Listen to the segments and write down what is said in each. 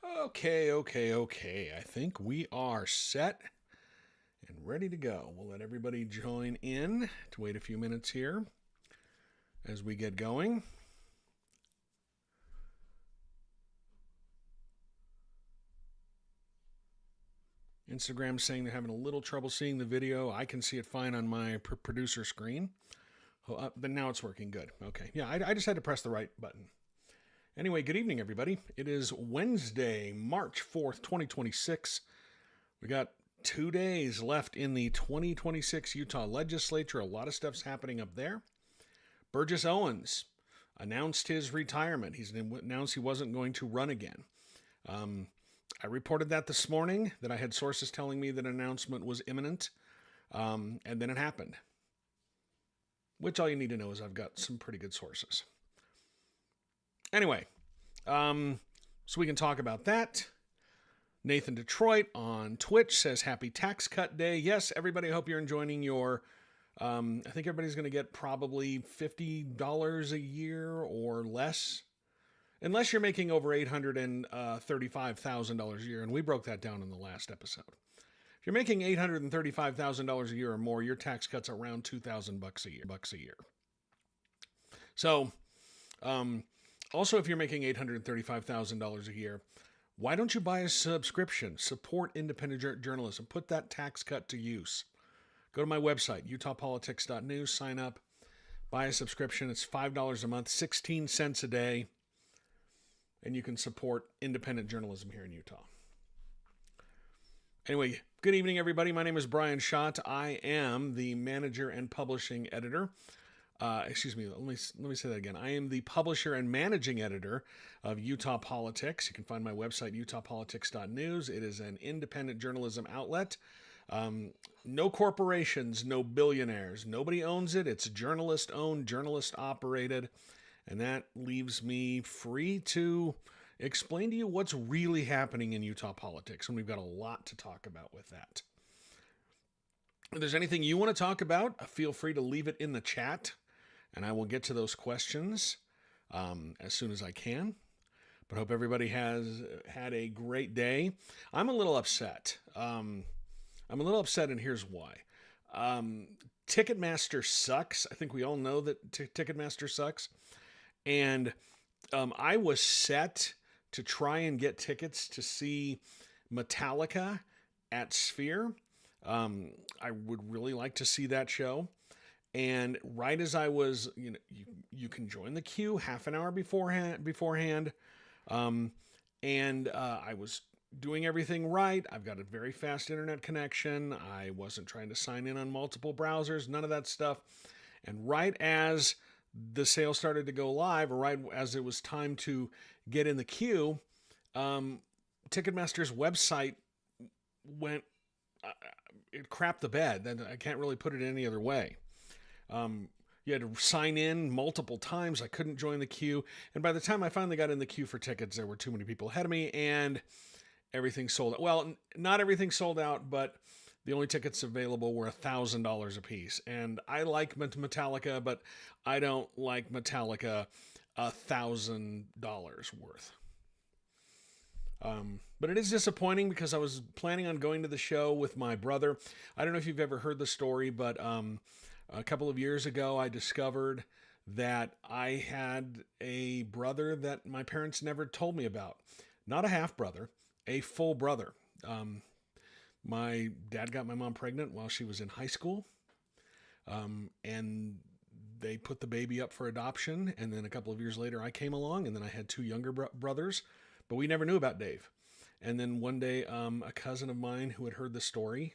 Okay. I think we are set and ready to go. We'll let everybody join in to wait a few minutes here as we get going. Instagram saying they're having a little trouble seeing the video. I can see it fine on my producer screen. But now it's working good. Okay. Yeah, I just had to press the right button. Anyway, good evening, everybody. It is Wednesday, March 4th, 2026. We got 2 days left in the 2026 Utah legislature. A lot of stuff's happening up there. Burgess Owens announced his retirement. He's announced he wasn't going to run again. I reported that this morning, that I had sources telling me that an announcement was imminent, and then it happened. Which all you need to know is I've got some pretty good sources. Anyway, so we can talk about that. Nathan Detroit on Twitch says, happy tax cut day. Yes, everybody, I hope you're enjoying your, I think everybody's going to get probably $50 a year or less. Unless you're making over $835,000 a year, and we broke that down in the last episode. If you're making $835,000 a year or more, your tax cut's around $2,000 a year. So, also, if you're making $835,000 a year, why don't you buy a subscription? Support independent journalism. Put that tax cut to use. Go to my website, utahpolitics.news, sign up, buy a subscription. It's $5 a month, 16 cents a day, and you can support independent journalism here in Utah. Anyway, good evening, everybody. My name is Brian Schott. I am the manager and publishing editor. Let me say that again. I am the publisher and managing editor of Utah Politics. You can find my website, utahpolitics.news. It is an independent journalism outlet. No corporations, no billionaires. Nobody owns it. It's journalist-owned, journalist-operated, and that leaves me free to explain to you what's really happening in Utah politics, and we've got a lot to talk about with that. If there's anything you want to talk about, feel free to leave it in the chat, and I will get to those questions as soon as I can. But I hope everybody has had a great day. I'm a little upset. And here's why. Ticketmaster sucks. I think we all know that Ticketmaster sucks. And I was set to try and get tickets to see Metallica at Sphere. I would really like to see that show. And right as I was, you can join the queue half an hour beforehand. I was doing everything right. I've got a very fast internet connection. I wasn't trying to sign in on multiple browsers, none of that stuff. And right as the sale started to go live, or right as it was time to get in the queue, Ticketmaster's website went, it crapped the bed. I can't really put it any other way. You had to sign in multiple times. I couldn't join the queue. And by the time I finally got in the queue for tickets, there were too many people ahead of me, and everything sold out. Well, not everything sold out, but the only tickets available were $1,000 a piece. And I like Metallica, but I don't like Metallica $1,000 worth. But it is disappointing because I was planning on going to the show with my brother. I don't know if you've ever heard the story, but a couple of years ago, I discovered that I had a brother that my parents never told me about. Not a half brother, a full brother. My dad got my mom pregnant while she was in high school. And they put the baby up for adoption. And then a couple of years later, I came along, and then I had two younger brothers, but we never knew about Dave. And then one day, a cousin of mine who had heard the story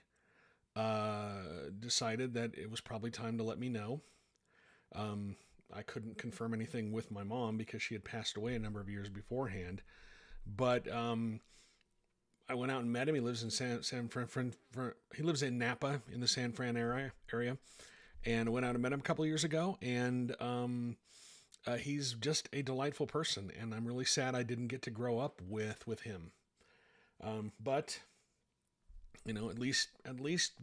decided that it was probably time to let me know. I couldn't confirm anything with my mom because she had passed away a number of years beforehand. But I went out and met him. He lives in San Fran. He lives in Napa in the San Fran area. And I went out and met him a couple of years ago. And he's just a delightful person. And I'm really sad I didn't get to grow up with him. But at least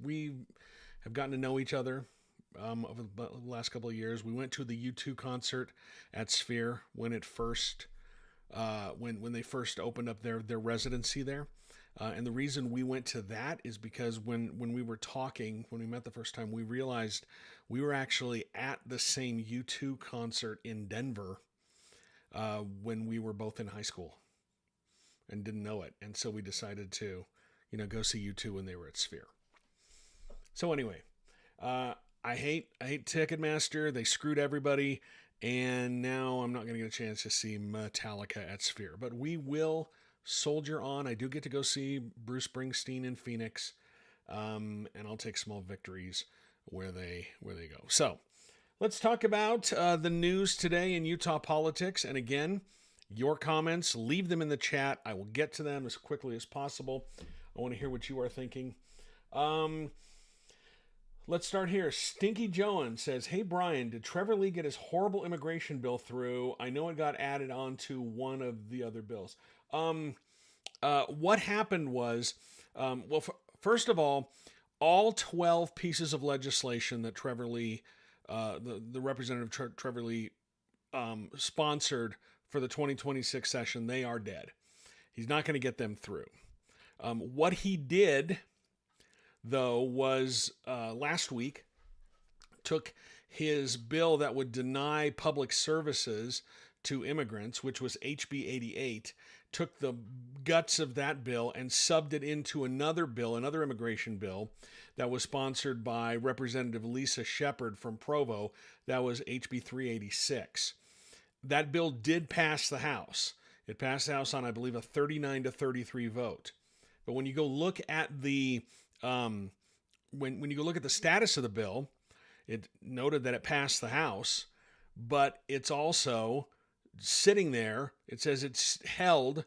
we have gotten to know each other over the last couple of years. We went to the U2 concert at Sphere when it first when they first opened up their residency there. And the reason we went to that is because when we were talking, when we met the first time, we realized we were actually at the same U2 concert in Denver when we were both in high school and didn't know it. And so we decided to, go see U2 when they were at Sphere. So anyway, I hate Ticketmaster. They screwed everybody. And now I'm not going to get a chance to see Metallica at Sphere. But we will soldier on. I do get to go see Bruce Springsteen in Phoenix. And I'll take small victories where they go. So let's talk about the news today in Utah politics. And again, your comments, leave them in the chat. I will get to them as quickly as possible. I want to hear what you are thinking. Let's start here. Stinky Joan says, "Hey Brian, did Trevor Lee get his horrible immigration bill through? I know it got added onto one of the other bills." What happened was, first of all 12 pieces of legislation that Trevor Lee, the representative Trevor Lee, sponsored for the 2026 session, they are dead. He's not going to get them through. What he did, though, was last week took his bill that would deny public services to immigrants, which was HB 88, took the guts of that bill and subbed it into another bill, another immigration bill that was sponsored by Representative Lisa Shepard from Provo. That was HB 386. That bill did pass the House. It passed the House on, I believe, a 39-33 vote. But when you go look at the when you go look at the status of the bill, it noted that it passed the House, but it's also sitting there. It says it's held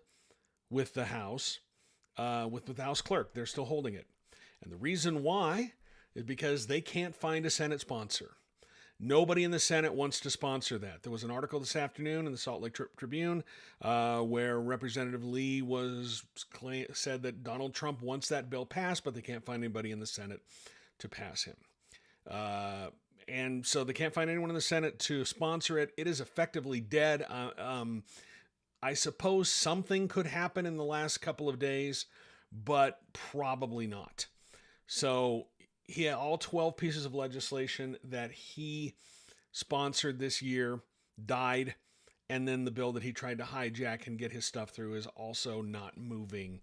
with the House, with the House clerk. They're still holding it. And the reason why is because they can't find a Senate sponsor. Nobody in the Senate wants to sponsor that. There was an article this afternoon in the Salt Lake Tribune where Representative Lee said that Donald Trump wants that bill passed, but they can't find anybody in the Senate to pass him. And so they can't find anyone in the Senate to sponsor it. It is effectively dead. I suppose something could happen in the last couple of days, but probably not. So he had all 12 pieces of legislation that he sponsored this year died, and then the bill that he tried to hijack and get his stuff through is also not moving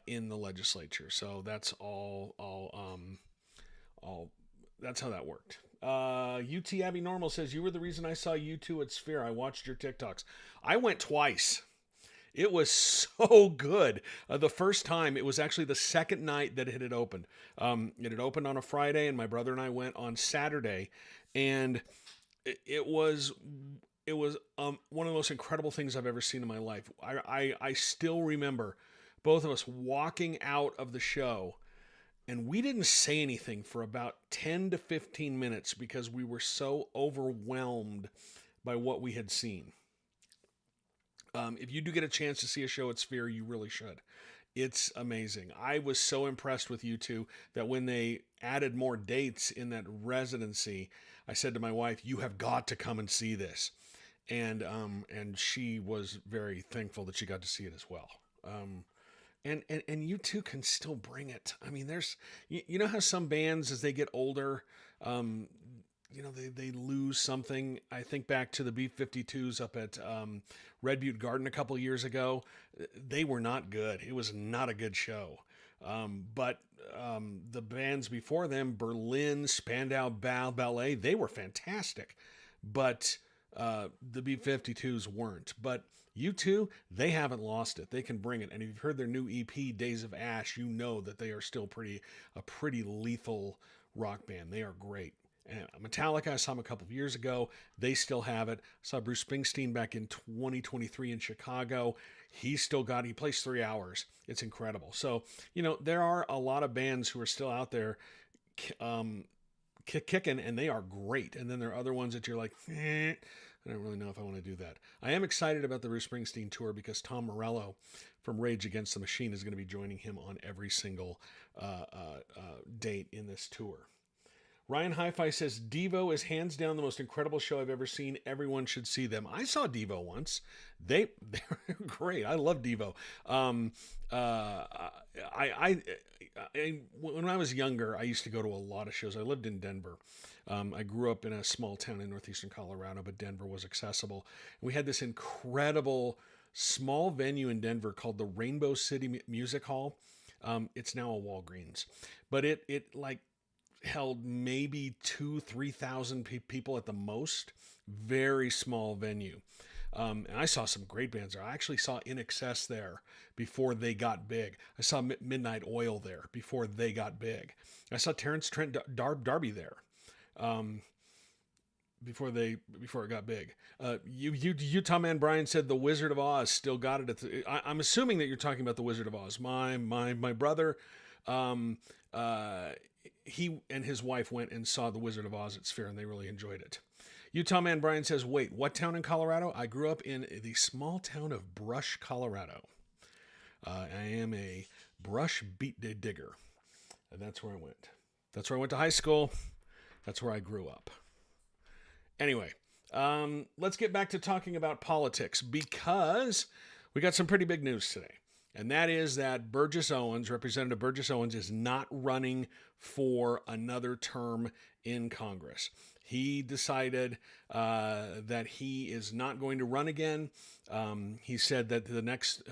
in the legislature. So that's all that's how that worked. UT Abby Normal says, "You were the reason I saw U2 at Sphere. I watched your TikToks." I went twice. It was so good. The first time, it was actually the second night that it had opened. It had opened on a Friday, and my brother and I went on Saturday, and it was one of the most incredible things I've ever seen in my life. I still remember both of us walking out of the show, and we didn't say anything for about 10 to 15 minutes because we were so overwhelmed by what we had seen. If you do get a chance to see a show at Sphere, you really should. It's amazing. I was so impressed with U2 that when they added more dates in that residency, I said to my wife, "You have got to come and see this." And she was very thankful that she got to see it as well. And U2 can still bring it. I mean, there's, you know how some bands, as they get older, they lose something. I think back to the B-52s up at Red Butte Garden a couple years ago. They were not good. It was not a good show. But the bands before them, Berlin, Spandau Ballet, they were fantastic. But the B-52s weren't. But U2, they haven't lost it. They can bring it. And if you've heard their new EP, Days of Ash, you know that they are still a pretty lethal rock band. They are great. And Metallica, I saw them a couple of years ago. They still have it. I saw Bruce Springsteen back in 2023 in Chicago. He plays 3 hours. It's incredible. So, there are a lot of bands who are still out there kicking, and they are great. And then there are other ones that you're like, I don't really know if I want to do that. I am excited about the Bruce Springsteen tour because Tom Morello from Rage Against the Machine is going to be joining him on every single date in this tour. Ryan Hi-Fi says Devo is hands down the most incredible show I've ever seen. Everyone should see them. I saw Devo once. They're great. I love Devo. When I was younger, I used to go to a lot of shows. I lived in Denver. I grew up in a small town in northeastern Colorado, but Denver was accessible. We had this incredible small venue in Denver called the Rainbow City Music Hall. It's now a Walgreens, but it like held maybe 3,000 people at the most. Very small venue. And I saw some great bands there. I actually saw In Excess there before they got big. I saw Midnight Oil there before they got big. I saw Terrence Trent D'Arby there before it got big. Utah Man Brian said the Wizard of Oz still got it. I'm assuming that you're talking about the Wizard of Oz. My brother, he and his wife went and saw the Wizard of Oz at Sphere, and they really enjoyed it. Utah Man Brian says, wait, what town in Colorado? I grew up in the small town of Brush, Colorado. I am a brush beet digger. And that's where I went. That's where I went to high school. That's where I grew up. Anyway, let's get back to talking about politics, because we got some pretty big news today. And that is that Burgess Owens, Representative Burgess Owens, is not running for another term in Congress. He decided that he is not going to run again. He said that the next,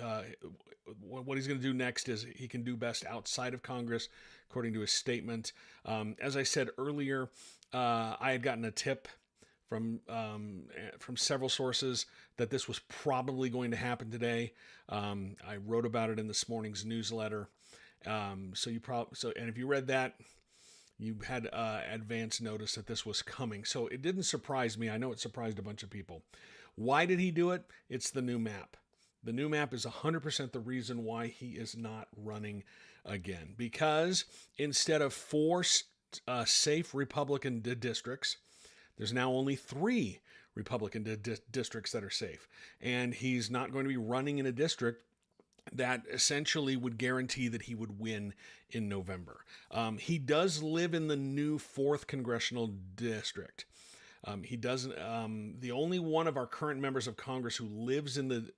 what he's going to do next is he can do best outside of Congress, according to his statement. As I said earlier, I had gotten a tip from several sources that this was probably going to happen today. I wrote about it in this morning's newsletter. And if you read that, you had advance notice that this was coming. So it didn't surprise me. I know it surprised a bunch of people. Why did he do it? It's the new map. The new map is 100% the reason why he is not running again. Because instead of 4 safe Republican districts, there's now only 3 Republican districts that are safe. And he's not going to be running in a district that essentially would guarantee that he would win in November. He does live in the new 4th congressional district. He doesn't. The only one of our current members of Congress who lives in the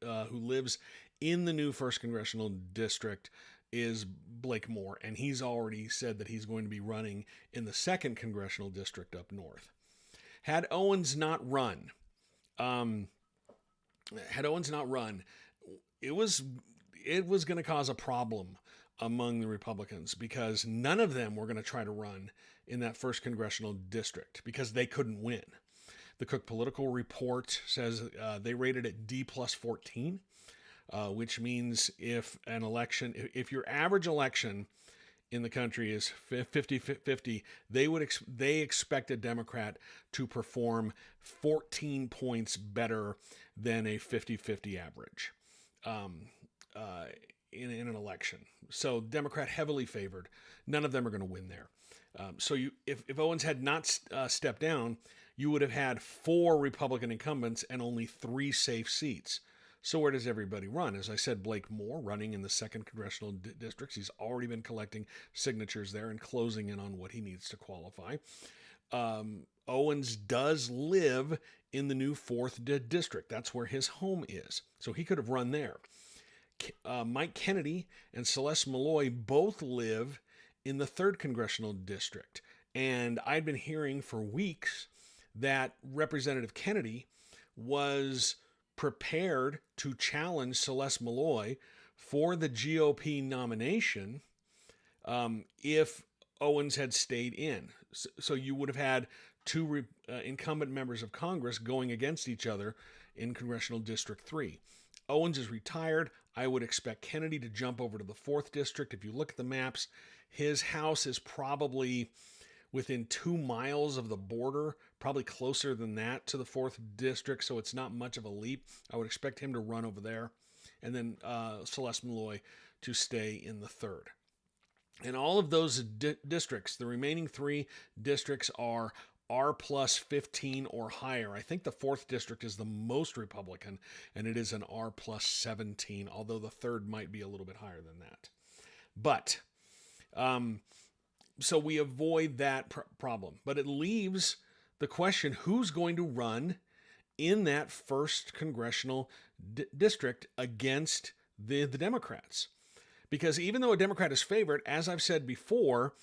new 1st congressional district is Blake Moore, and he's already said that he's going to be running in the 2nd congressional district up north. Had Owens not run, it was going to cause a problem among the Republicans, because none of them were going to try to run in that 1st congressional district because they couldn't win. The Cook Political Report says they rated it D+14, which means if your average election in the country is 50-50, they expect a Democrat to perform 14 points better than a 50-50 average in an election. So Democrat heavily favored. None of them are going to win there. If Owens had not stepped down, you would have had 4 Republican incumbents and only 3 safe seats. So where does everybody run? As I said, Blake Moore running in the 2nd congressional districts. He's already been collecting signatures there and closing in on what he needs to qualify. Owens does live in the new 4th district. That's where his home is. So he could have run there. Mike Kennedy and Celeste Malloy both live in the 3rd congressional district. And I'd been hearing for weeks that Representative Kennedy was prepared to challenge Celeste Malloy for the GOP nomination if Owens had stayed in. So you would have had 2 incumbent members of Congress going against each other in Congressional District 3. Owens is retired. I would expect Kennedy to jump over to the 4th district. If you look at the maps, his house is probably within 2 miles of the border, probably closer than that to the 4th district, so it's not much of a leap. I would expect him to run over there, and then Celeste Malloy to stay in the 3rd. And all of those districts, the remaining 3 districts, are R+15 or higher. I think the 4th district is the most Republican, and it is an R+17, although the 3rd might be a little bit higher than that. But So we avoid that problem. But it leaves the question, who's going to run in that first congressional district against the Democrats? Because even though a Democrat is favored, as I've said before,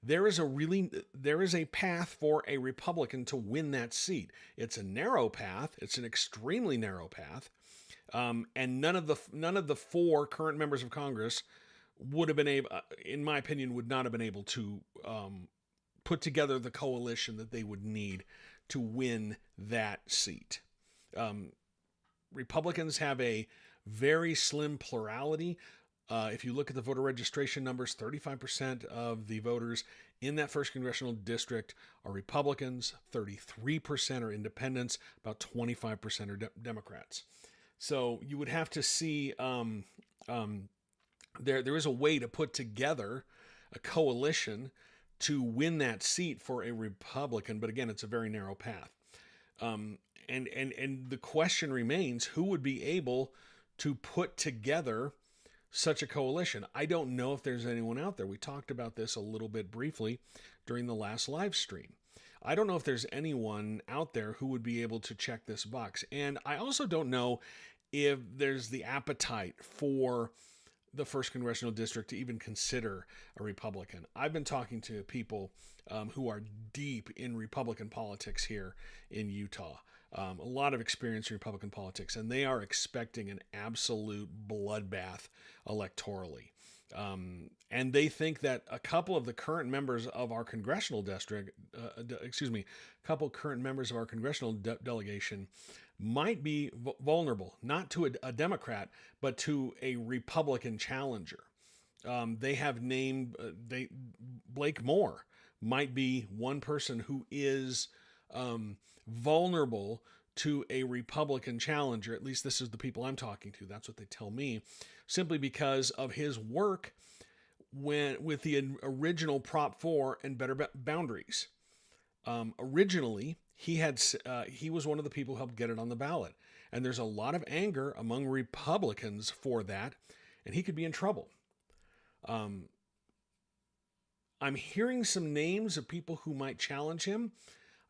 there is a path for a Republican to win that seat. It's a narrow path. It's an extremely narrow path, and none of the four current members of Congress would have been able, in my opinion, would not have been able to put together the coalition that they would need to win that seat. Republicans have a very slim plurality. If you look at the voter registration numbers, 35% of the voters in that first congressional district are Republicans, 33% are independents, about 25% are Democrats. So you would have to see there is a way to put together a coalition to win that seat for a Republican, but again, it's a very narrow path. And the question remains, who would be able to put together such a coalition? I don't know if there's anyone out there. We talked about this a little bit briefly during the last live stream. I don't know if there's anyone out there who would be able to check this box. And I also don't know if there's the appetite for the first congressional district to even consider a Republican. I've been talking to people who are deep in Republican politics here in Utah. A lot of experience in Republican politics, and they are expecting an absolute bloodbath electorally. And they think that a couple of the current members of our congressional district, couple current members of our congressional delegation might be vulnerable, not to a Democrat, but to a Republican challenger. They have named, Blake Moore might be one person who is vulnerable to a Republican challenger. At least this is the people I'm talking to. That's what they tell me, simply because of his work with the original Prop 4 and Better Boundaries. Originally, he was one of the people who helped get it on the ballot. And there's a lot of anger among Republicans for that, and he could be in trouble. I'm hearing some names of people who might challenge him.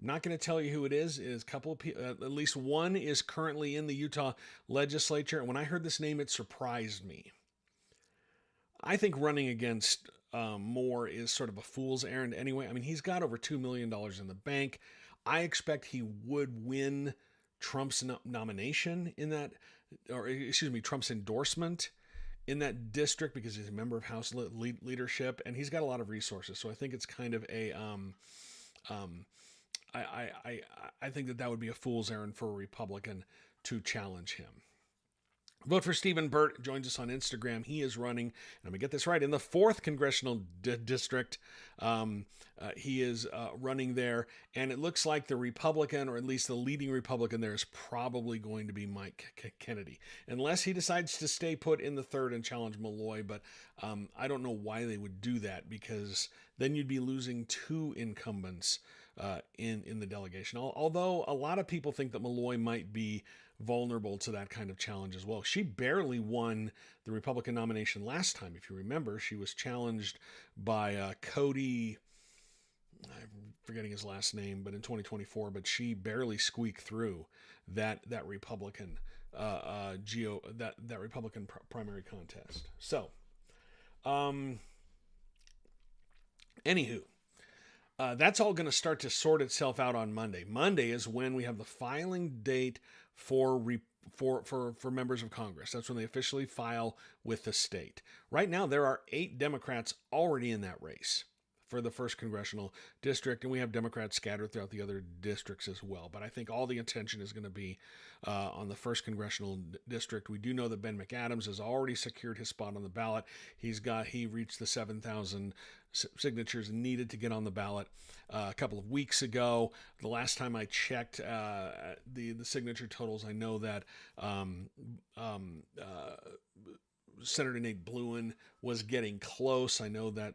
I'm not going to tell you who it is. It is a couple of people, at least one is currently in the Utah legislature. And when I heard this name, it surprised me. I think running against Moore is sort of a fool's errand anyway. I mean, he's got over $2 million in the bank. I expect he would win Trump's nomination in that, Trump's endorsement in that district because he's a member of House leadership and he's got a lot of resources. So I think it's kind of a, I think that would be a fool's errand for a Republican to challenge him. Vote for Stephen Burt. Joins us on Instagram. He is running, and I'm going to get this right, in the 4th congressional district. He is running there, and it looks like the Republican, or at least the leading Republican there, is probably going to be Mike Kennedy, unless he decides to stay put in the 3rd and challenge Malloy. But I don't know why they would do that, because then you'd be losing 2 incumbents in the delegation. Although a lot of people think that Malloy might be vulnerable to that kind of challenge as well. She barely won the Republican nomination last time. If you remember, she was challenged by Cody, I'm forgetting his last name, but in 2024, but she barely squeaked through that Republican that Republican primary contest. So, anywho, that's all going to start to sort itself out on Monday. Monday is when we have the filing date for members of Congress. That's when they officially file with the state. Right now, there are 8 Democrats already in that race for the 1st congressional district, and we have Democrats scattered throughout the other districts as well. But I think all the attention is going to be on the 1st congressional district. We do know that Ben McAdams has already secured his spot on the ballot. He reached the 7,000 signatures needed to get on the ballot a couple of weeks ago. The last time I checked the signature totals, I know that Senator Nate Bluin was getting close. I know that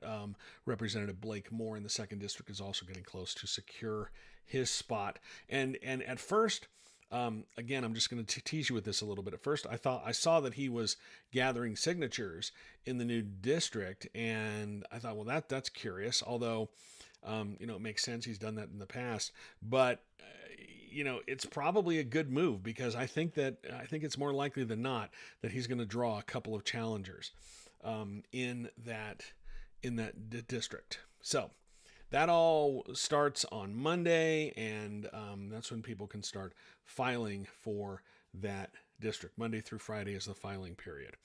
Representative Blake Moore in the 2nd district is also getting close to secure his spot. And at first, Again, I'm just going to tease you with this a little bit. At first, I saw that he was gathering signatures in the new district, and I thought, well, that's curious. Although, it makes sense. He's done that in the past, but it's probably a good move because I think it's more likely than not that he's going to draw a couple of challengers in that district. So that all starts on Monday, and that's when people can start filing for that district. Monday through Friday is the filing period.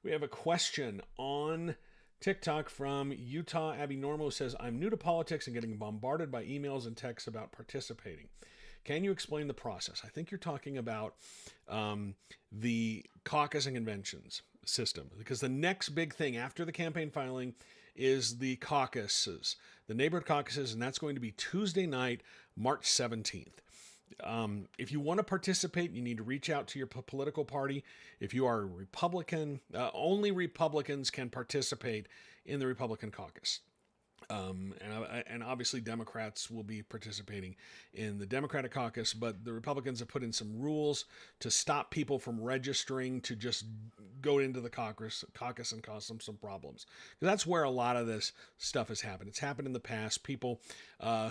We have a question on TikTok from Utah. Abby Normo says, I'm new to politics and getting bombarded by emails and texts about participating. Can you explain the process? I think you're talking about the caucus and conventions system, because the next big thing after the campaign filing is the caucuses, the neighborhood caucuses, and that's going to be Tuesday night, March 17th. If you want to participate, you need to reach out to your political party. If you are a Republican, only Republicans can participate in the Republican caucus. And obviously Democrats will be participating in the Democratic caucus, but the Republicans have put in some rules to stop people from registering to just go into the caucus and cause them some problems. That's where a lot of this stuff has happened. It's happened in the past. People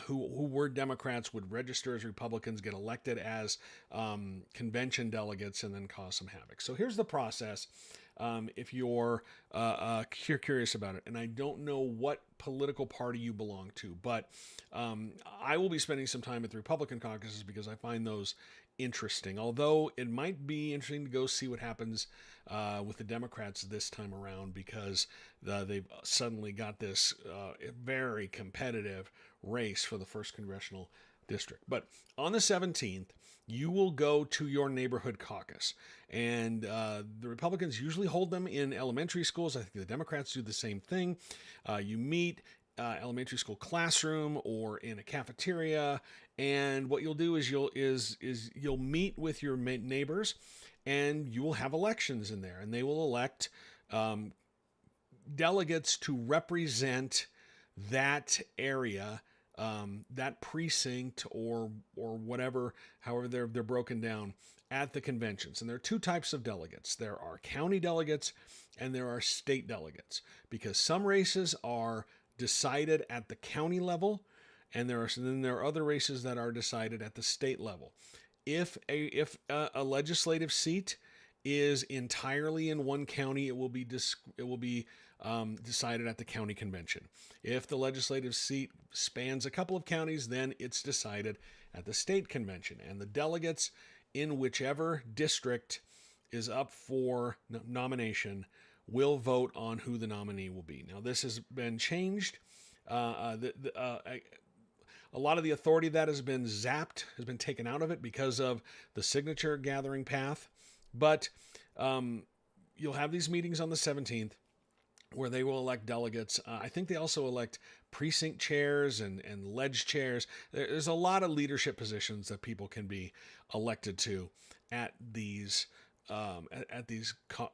who were Democrats would register as Republicans, get elected as convention delegates, and then cause some havoc. So here's the process. If you're curious about it, and I don't know what political party you belong to, but I will be spending some time at the Republican caucuses because I find those interesting. Although it might be interesting to go see what happens with the Democrats this time around, because they've suddenly got this very competitive race for the first congressional district. But on the 17th, you will go to your neighborhood caucus, and the Republicans usually hold them in elementary schools. I think the Democrats do the same thing. You meet elementary school classroom or in a cafeteria, and what you'll do is you'll meet with your neighbors, and you will have elections in there, and they will elect delegates to represent that area, that precinct, or whatever, however they're broken down at the conventions. And there are two types of delegates. There are county delegates and there are state delegates, because some races are decided at the county level, and then there are other races that are decided at the state level. If a legislative seat is entirely in one county, it will be decided at the county convention. If the legislative seat spans a couple of counties, then it's decided at the state convention. And the delegates in whichever district is up for nomination will vote on who the nominee will be. Now, this has been changed. A lot of the authority that has been zapped, has been taken out of it because of the signature gathering path. But you'll have these meetings on the 17th where they will elect delegates. I think they also elect precinct chairs and ledge chairs. There's a lot of leadership positions that people can be elected to at these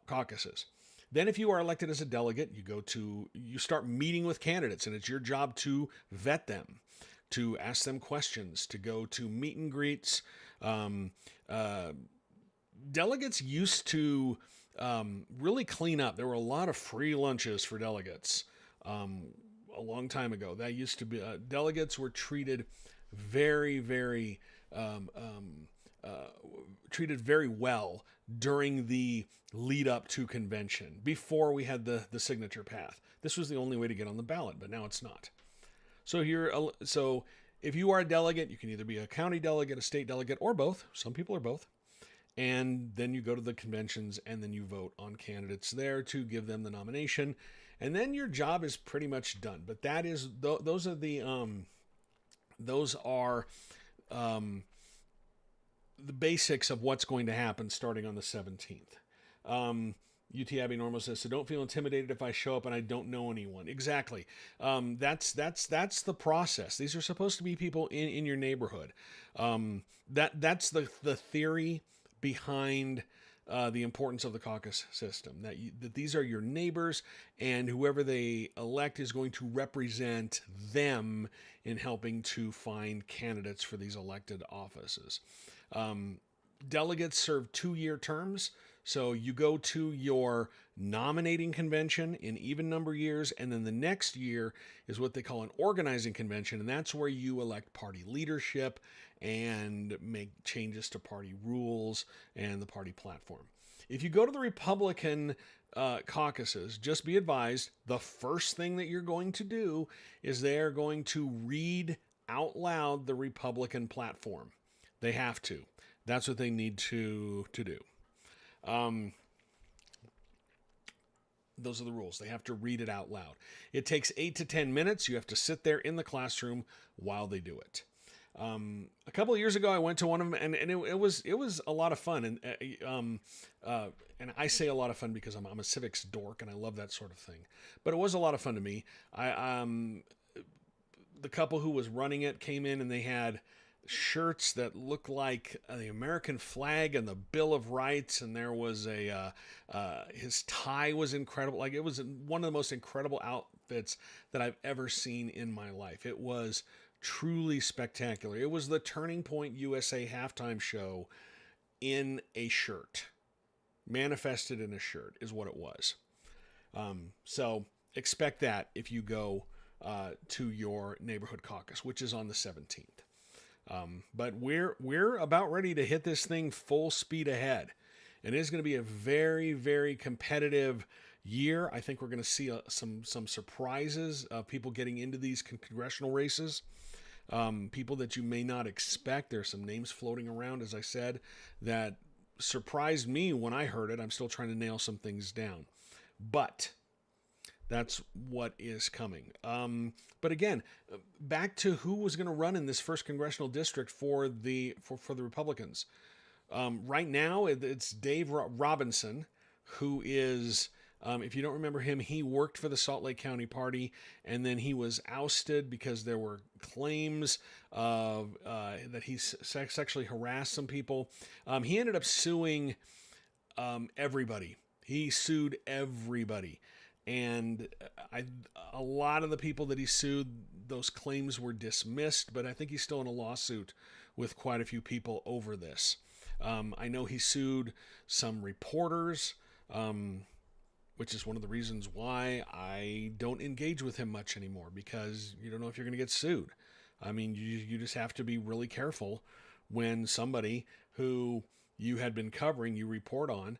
caucuses. Then if you are elected as a delegate, you start meeting with candidates, and it's your job to vet them, to ask them questions, to go to meet and greets. Delegates used to really clean up. There were a lot of free lunches for delegates a long time ago. That used to be, delegates were treated very, very well during the lead up to convention, before we had the signature path. This was the only way to get on the ballot, but now it's not. So if you are a delegate, you can either be a county delegate, a state delegate, or both. Some people are both. And then you go to the conventions, and then you vote on candidates there to give them the nomination. And then your job is pretty much done. But those are the basics of what's going to happen starting on the 17th. UT Abby Normal says, so don't feel intimidated if I show up and I don't know anyone. Exactly. That's the process. These are supposed to be people in your neighborhood. That's the theory behind the importance of the caucus system, that these are your neighbors, and whoever they elect is going to represent them in helping to find candidates for these elected offices. delegates serve 2-year terms. So you go to your nominating convention in even number years, and then the next year is what they call an organizing convention, and that's where you elect party leadership and make changes to party rules and the party platform. If you go to the Republican caucuses, just be advised the first thing that you're going to do is they're going to read out loud the Republican platform. They have to. That's what they need to do. Those are the rules. They have to read it out loud. It takes 8 to 10 minutes. You have to sit there in the classroom while they do it. A couple of years ago, I went to one of them, and it was a lot of fun. And I say a lot of fun because I'm a civics dork, and I love that sort of thing. But it was a lot of fun to me. The couple who was running it came in, and they had shirts that looked like the American flag and the Bill of Rights, and there was his tie was incredible. Like, it was one of the most incredible outfits that I've ever seen in my life. It was truly spectacular. It was the Turning Point USA halftime show in a shirt, manifested in a shirt is what it was. So expect that if you go to your neighborhood caucus, which is on the 17th. But we're about ready to hit this thing full speed ahead. And it is going to be a very, very competitive year. I think we're going to see some surprises of people getting into these congressional races. People that you may not expect. There's some names floating around, as I said, that surprised me when I heard it. I'm still trying to nail some things down. But that's what is coming. But again, back to who was going to run in this first congressional district for the Republicans. Right now, it's Dave Robinson, who is, if you don't remember him, he worked for the Salt Lake County Party, and then he was ousted because there were claims of that he sexually harassed some people. He ended up suing everybody. He sued everybody. And a lot of the people that he sued, those claims were dismissed, but I think he's still in a lawsuit with quite a few people over this. I know he sued some reporters, which is one of the reasons why I don't engage with him much anymore, because you don't know if you're going to get sued. I mean, you just have to be really careful when somebody who you had been covering, you report on,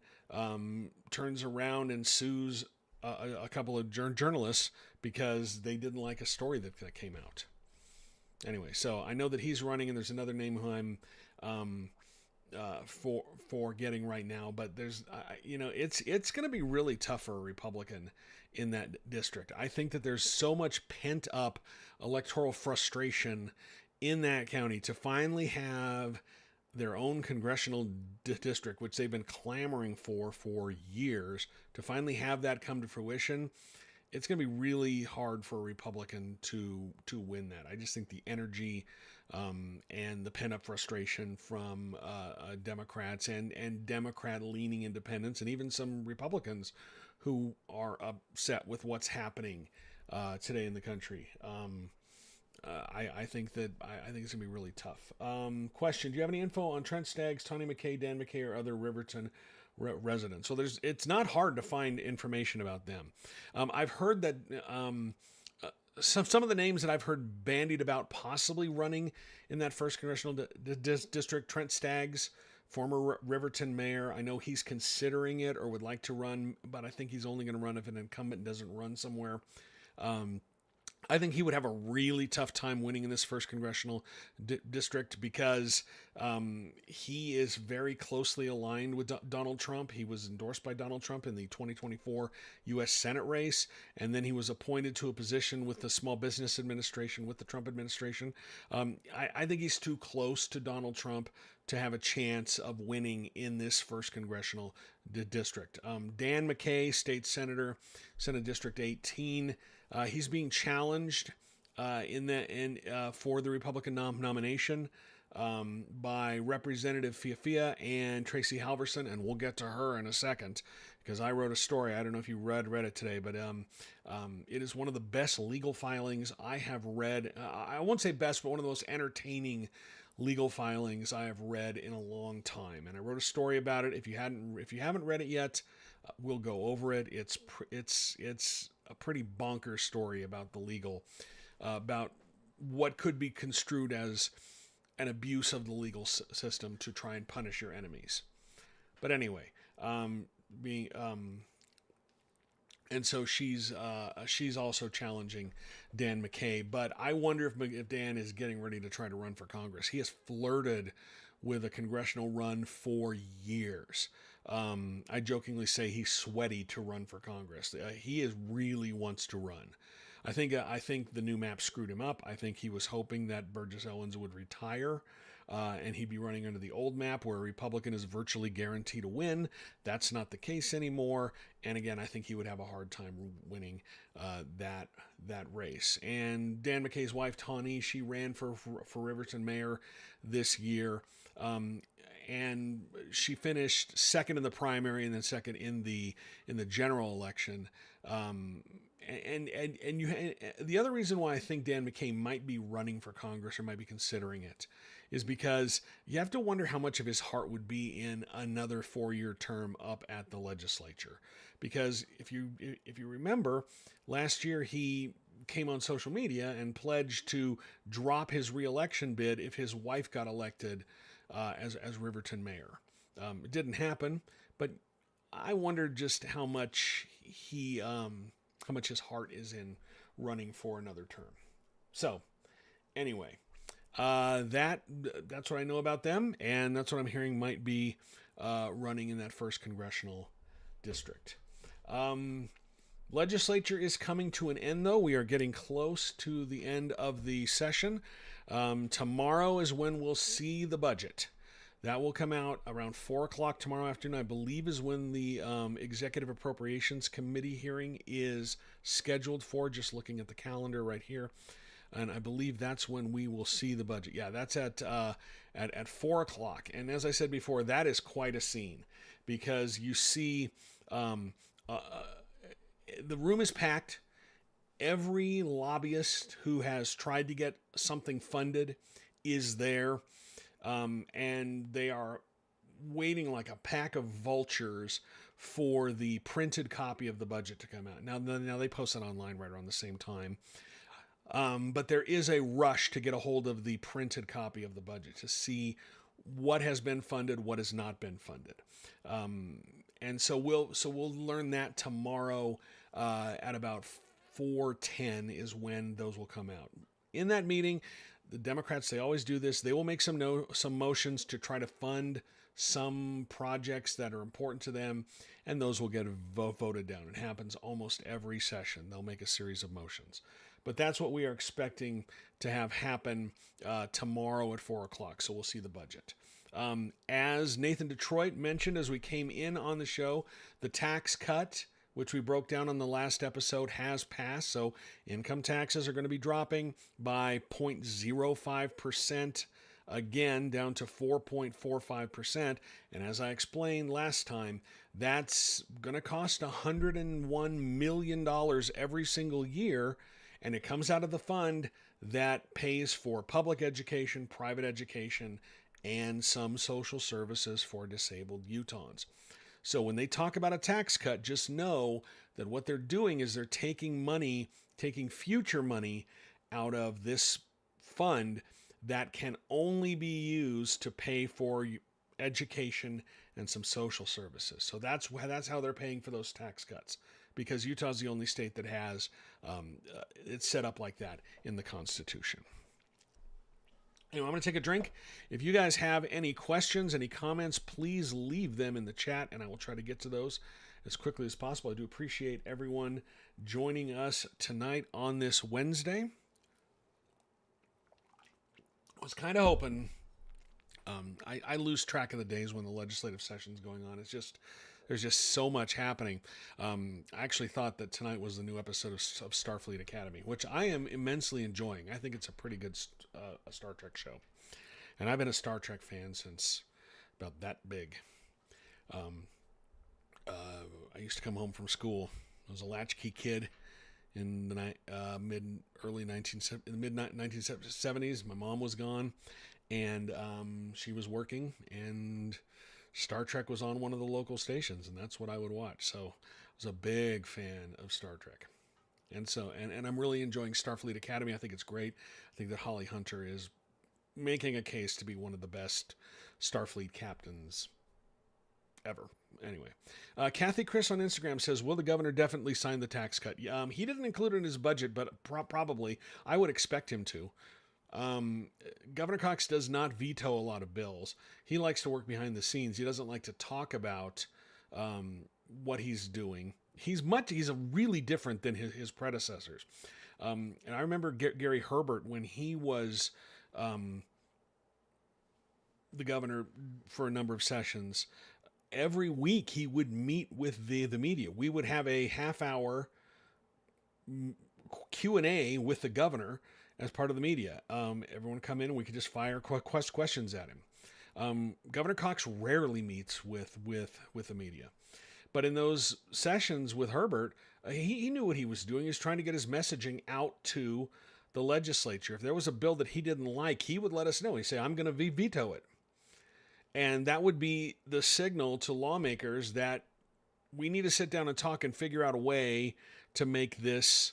turns around and sues a couple of journalists because they didn't like a story that came out. Anyway, so I know that he's running, and there's another name who I'm forgetting right now, but there's it's going to be really tough for a Republican in that district. I think that there's so much pent up electoral frustration in that county to finally have their own congressional district, which they've been clamoring for years, to finally have that come to fruition. It's going to be really hard for a Republican to win that. I just think the energy and the pent-up frustration from Democrats and Democrat-leaning independents, and even some Republicans who are upset with what's happening today in the country. I think it's going to be really tough. Question: do you have any info on Trent Staggs, Tony McKay, Dan McKay, or other Riverton residents? So it's not hard to find information about them. I've heard that some of the names that I've heard bandied about possibly running in that first congressional district: Trent Staggs, former Riverton mayor. I know he's considering it or would like to run, but I think he's only going to run if an incumbent doesn't run somewhere. I think he would have a really tough time winning in this first congressional district because he is very closely aligned with Donald Trump. He was endorsed by Donald Trump in the 2024 U.S. Senate race, and then he was appointed to a position with the Small Business Administration, with the Trump administration. I think he's too close to Donald Trump to have a chance of winning in this first congressional district. Dan McKay, state senator, Senate District 18, he's being challenged for the Republican nomination by Representative Fiafia and Tracy Halverson, and we'll get to her in a second because I wrote a story. I don't know if you read it today, but it is one of the best legal filings I have read. I won't say best, but one of the most entertaining legal filings I have read in a long time, and I wrote a story about it. If you haven't read it yet, we'll go over it. It's a pretty bonkers story about the legal, about what could be construed as an abuse of the legal system to try and punish your enemies. But anyway, being and so she's also challenging Dan McCay. But I wonder if Dan is getting ready to try to run for Congress. He has flirted with a congressional run for years. I jokingly say he's sweaty to run for Congress. He really wants to run. I think the new map screwed him up. I think he was hoping that Burgess Owens would retire, and he'd be running under the old map where a Republican is virtually guaranteed to win. That's not the case anymore. And again, I think he would have a hard time winning that race. And Dan McCay's wife, Tawny, she ran for Riverton mayor this year. And she finished second in the primary and then second in the general election. And the other reason why I think Dan McCay might be running for Congress or might be considering it is because you have to wonder how much of his heart would be in another 4-year term up at the legislature. Because if you remember, last year he came on social media and pledged to drop his reelection bid if his wife got elected as Riverton mayor. It didn't happen, but I wonder just how much his heart is in running for another term. So, anyway, that's what I know about them, and that's what I'm hearing might be running in that first congressional district. Legislature is coming to an end, though. We are getting close to the end of the session. Tomorrow is when we'll see the budget. That will come out around 4 o'clock tomorrow afternoon, I believe, is when the Executive Appropriations Committee hearing is scheduled for, just looking at the calendar right here. And I believe that's when we will see the budget. Yeah, that's at 4 o'clock. And as I said before, that is quite a scene because you see the room is packed. Every lobbyist who has tried to get something funded is there. And they are waiting like a pack of vultures for the printed copy of the budget to come out. Now they post it online right around the same time. But there is a rush to get a hold of the printed copy of the budget to see what has been funded, what has not been funded. And so we'll learn that tomorrow at about 4:10 is when those will come out. In that meeting, the Democrats, they always do this. They will make some motions to try to fund some projects that are important to them, and those will get voted down. It happens almost every session. They'll make a series of motions. But that's what we are expecting to have happen tomorrow at 4 o'clock, so we'll see the budget. As Nathan Detroit mentioned as we came in on the show, the tax cut, which we broke down on the last episode, has passed. So income taxes are going to be dropping by 0.05%, again down to 4.45%. And as I explained last time, that's going to cost $101 million every single year. And it comes out of the fund that pays for public education, private education, and some social services for disabled Utahns. So when they talk about a tax cut, just know that what they're doing is they're taking future money out of this fund that can only be used to pay for education and some social services. So that's how they're paying for those tax cuts, because Utah's the only state that has it's set up like that in the Constitution. Anyway, I'm going to take a drink. If you guys have any questions, any comments, please leave them in the chat, and I will try to get to those as quickly as possible. I do appreciate everyone joining us tonight on this Wednesday. I was kind of hoping, I lose track of the days when the legislative session is going on. There's just so much happening. I actually thought that tonight was the new episode of Starfleet Academy, which I am immensely enjoying. I think it's a pretty good Star Trek show. And I've been a Star Trek fan since about that big. I used to come home from school. I was a latchkey kid in the mid 1970s. My mom was gone, and she was working, and Star Trek was on one of the local stations, and that's what I would watch. So I was a big fan of Star Trek. And I'm really enjoying Starfleet Academy. I think it's great. I think that Holly Hunter is making a case to be one of the best Starfleet captains ever. Anyway, Kathy Chris on Instagram says, will the governor definitely sign the tax cut? He didn't include it in his budget, but probably. I would expect him to. Governor Cox does not veto a lot of bills. He likes to work behind the scenes. He doesn't like to talk about what he's doing. He's a really different than his predecessors. And I remember Gary Herbert when he was the governor for a number of sessions. Every week he would meet with the media. We would have a half-hour Q&A with the governor as part of the media. Everyone would come in and we could just fire questions at him. Governor Cox rarely meets with the media. But in those sessions with Herbert, he knew what he was doing. He was trying to get his messaging out to the legislature. If there was a bill that he didn't like, he would let us know. He'd say, I'm going to veto it. And that would be the signal to lawmakers that we need to sit down and talk and figure out a way to make this.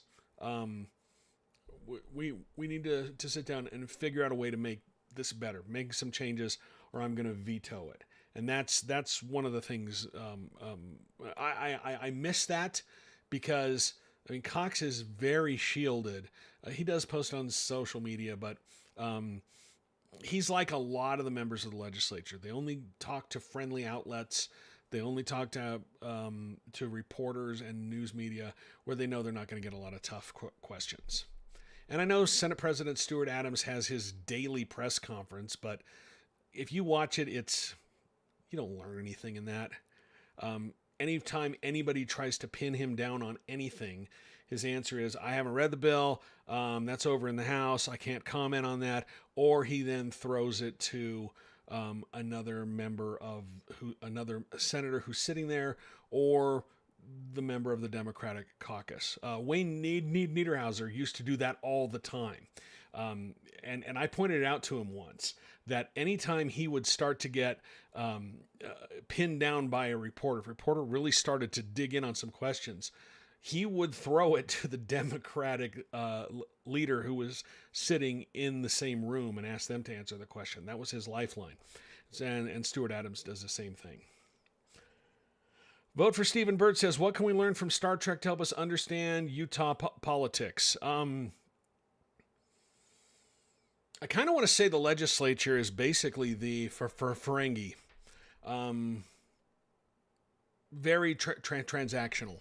We need to sit down and figure out a way to make this better, make some changes, or I'm going to veto it. And that's one of the things I miss that, because I mean Cox is very shielded. He does post on social media, but he's like a lot of the members of the legislature. They only talk to friendly outlets. They only talk to reporters and news media where they know they're not going to get a lot of tough questions. And I know Senate President Stuart Adams has his daily press conference, but if you watch it, you don't learn anything in that. Anytime anybody tries to pin him down on anything, his answer is, I haven't read the bill. That's over in the House. I can't comment on that. Or he then throws it to another senator who's sitting there, or the member of the Democratic caucus. Wayne Niederhauser used to do that all the time. And I pointed it out to him once that anytime he would start to get pinned down by a reporter, if a reporter really started to dig in on some questions, he would throw it to the Democratic leader who was sitting in the same room and ask them to answer the question. That was his lifeline. And Stuart Adams does the same thing. Vote for Stephen Bird says, what can we learn from Star Trek to help us understand Utah politics? I kind of want to say the legislature is basically the Ferengi. Very transactional.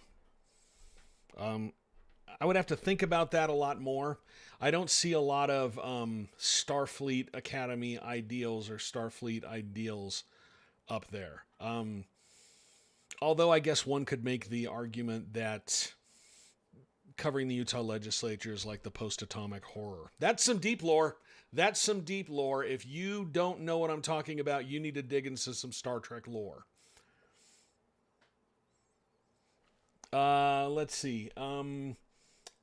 I would have to think about that a lot more. I don't see a lot of Starfleet Academy ideals or Starfleet ideals up there. Although I guess one could make the argument that covering the Utah legislature is like the post-atomic horror. That's some deep lore. If you don't know what I'm talking about, you need to dig into some Star Trek lore. Let's see.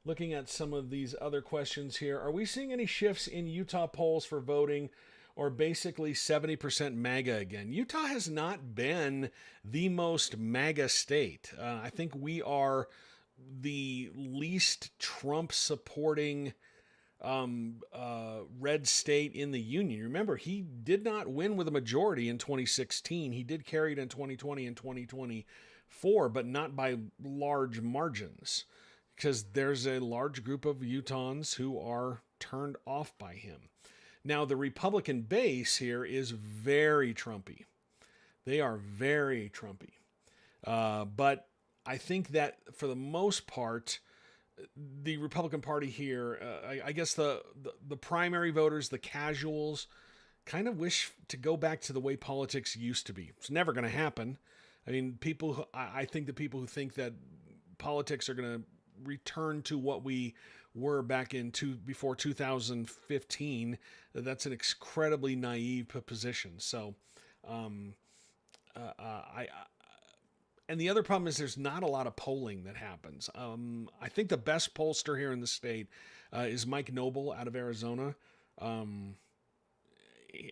Looking at some of these other questions here. Are we seeing any shifts in Utah polls for voting, or basically 70% MAGA again? Utah has not been the most MAGA state. I think we are the least Trump supporting red state in the union. Remember, he did not win with a majority in 2016. He did carry it in 2020 and 2024, but not by large margins, because there's a large group of Utahns who are turned off by him. Now, the Republican base here is very Trumpy. They are very Trumpy. But I think that for the most part, the Republican Party here, I guess the primary voters, the casuals, kind of wish to go back to the way politics used to be. It's never going to happen. I mean, I think the people who think that politics are going to return to what we were back before 2015, that's an incredibly naive position. So, and the other problem is there's not a lot of polling that happens. I think the best pollster here in the state is Mike Noble out of Arizona.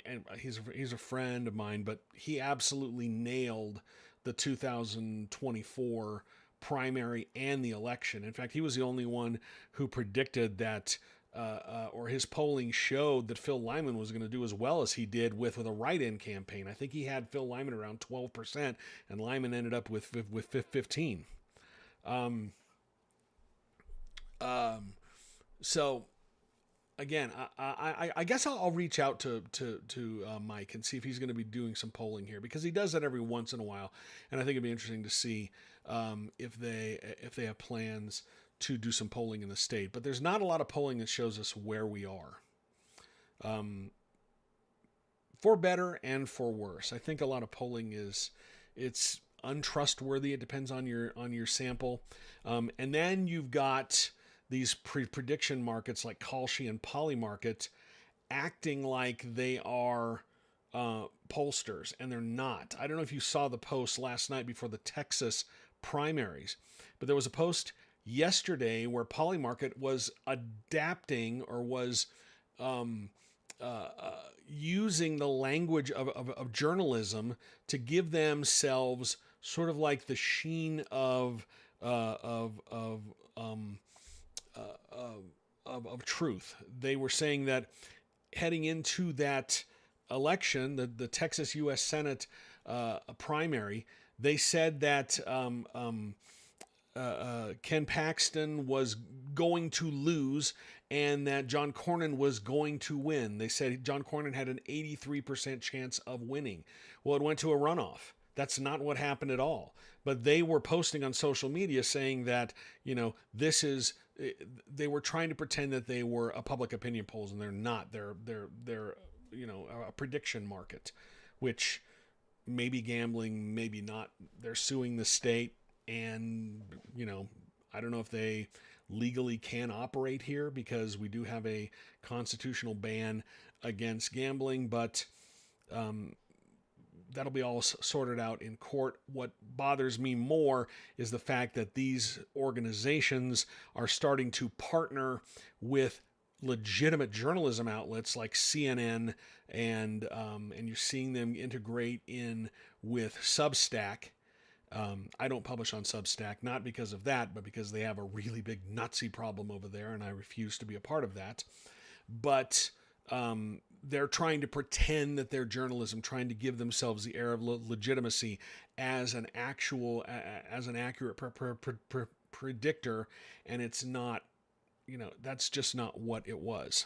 and he's a friend of mine, but he absolutely nailed the 2024 primary and the election. In fact, he was the only one who predicted that, or his polling showed that Phil Lyman was going to do as well as he did with a write-in campaign. I think he had Phil Lyman around 12%, and Lyman ended up with 15. So again, I guess I'll reach out to Mike and see if he's going to be doing some polling here, because he does that every once in a while, and I think it'd be interesting to see if they have plans to do some polling in the state. But there's not a lot of polling that shows us where we are, for better and for worse. I think a lot of polling it's untrustworthy. It depends on your sample, and then you've got these prediction markets like Kalshi and Polymarket acting like they are pollsters, and they're not. I don't know if you saw the post last night before the Texas primaries, but there was a post yesterday where Polymarket was adapting, or was using the language of journalism to give themselves sort of like the sheen of truth. They were saying that heading into that election, the Texas U.S. Senate primary, they said that Ken Paxton was going to lose and that John Cornyn was going to win. They said John Cornyn had an 83% chance of winning. Well, it went to a runoff. That's not what happened at all. But they were posting on social media saying that, they were trying to pretend that they were a public opinion polls, and they're not. They're a prediction market, which may be gambling, maybe not. They're suing the state, and I don't know if they legally can operate here, because we do have a constitutional ban against gambling, but that'll be all sorted out in court. What bothers me more is the fact that these organizations are starting to partner with legitimate journalism outlets like CNN, and you're seeing them integrate in with Substack. I don't publish on Substack, not because of that, but because they have a really big Nazi problem over there, and I refuse to be a part of that. But they're trying to pretend that they're journalism, trying to give themselves the air of legitimacy as an accurate predictor, and it's not. That's just not what it was.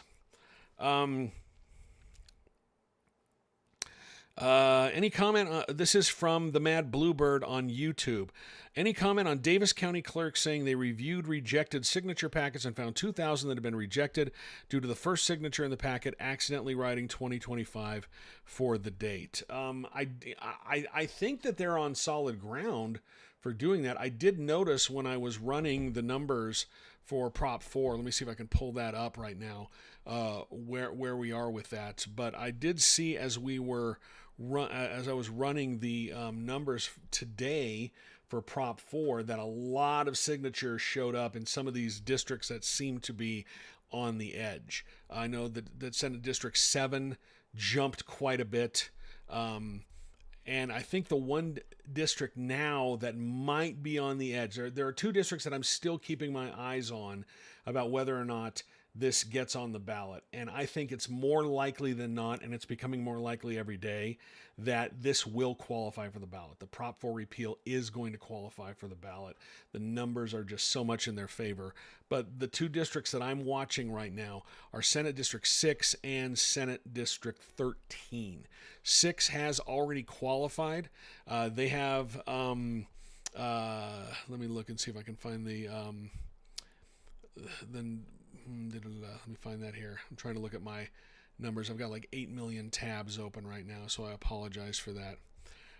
Any comment? This is from the Mad Bluebird on YouTube. Any comment on Davis County clerk saying they reviewed rejected signature packets and found 2,000 that had been rejected due to the first signature in the packet accidentally writing 2025 for the date? I think that they're on solid ground for doing that. I did notice when I was running the numbers for Prop 4, let me see if I can pull that up right now, where we are with that. But I did see as I was running the numbers today for Prop 4 that a lot of signatures showed up in some of these districts that seem to be on the edge. I know that Senate District 7 jumped quite a bit. And I think the one district now that might be on the edge, there are two districts that I'm still keeping my eyes on about whether or not this gets on the ballot. And I think it's more likely than not, and it's becoming more likely every day, that this will qualify for the ballot. The Prop 4 repeal is going to qualify for the ballot. The numbers are just so much in their favor. But the two districts that I'm watching right now are Senate District 6 and Senate District 13. 6 has already qualified. They have, let me look and see if I can find let me find that here. I'm trying to look at my numbers. I've got like 8 million tabs open right now, so I apologize for that.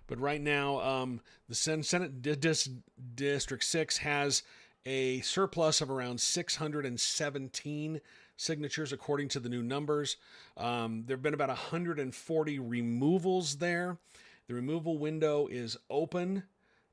But right now, the Senate District 6 has a surplus of around 617 signatures, according to the new numbers. There have been about 140 removals there. The removal window is open,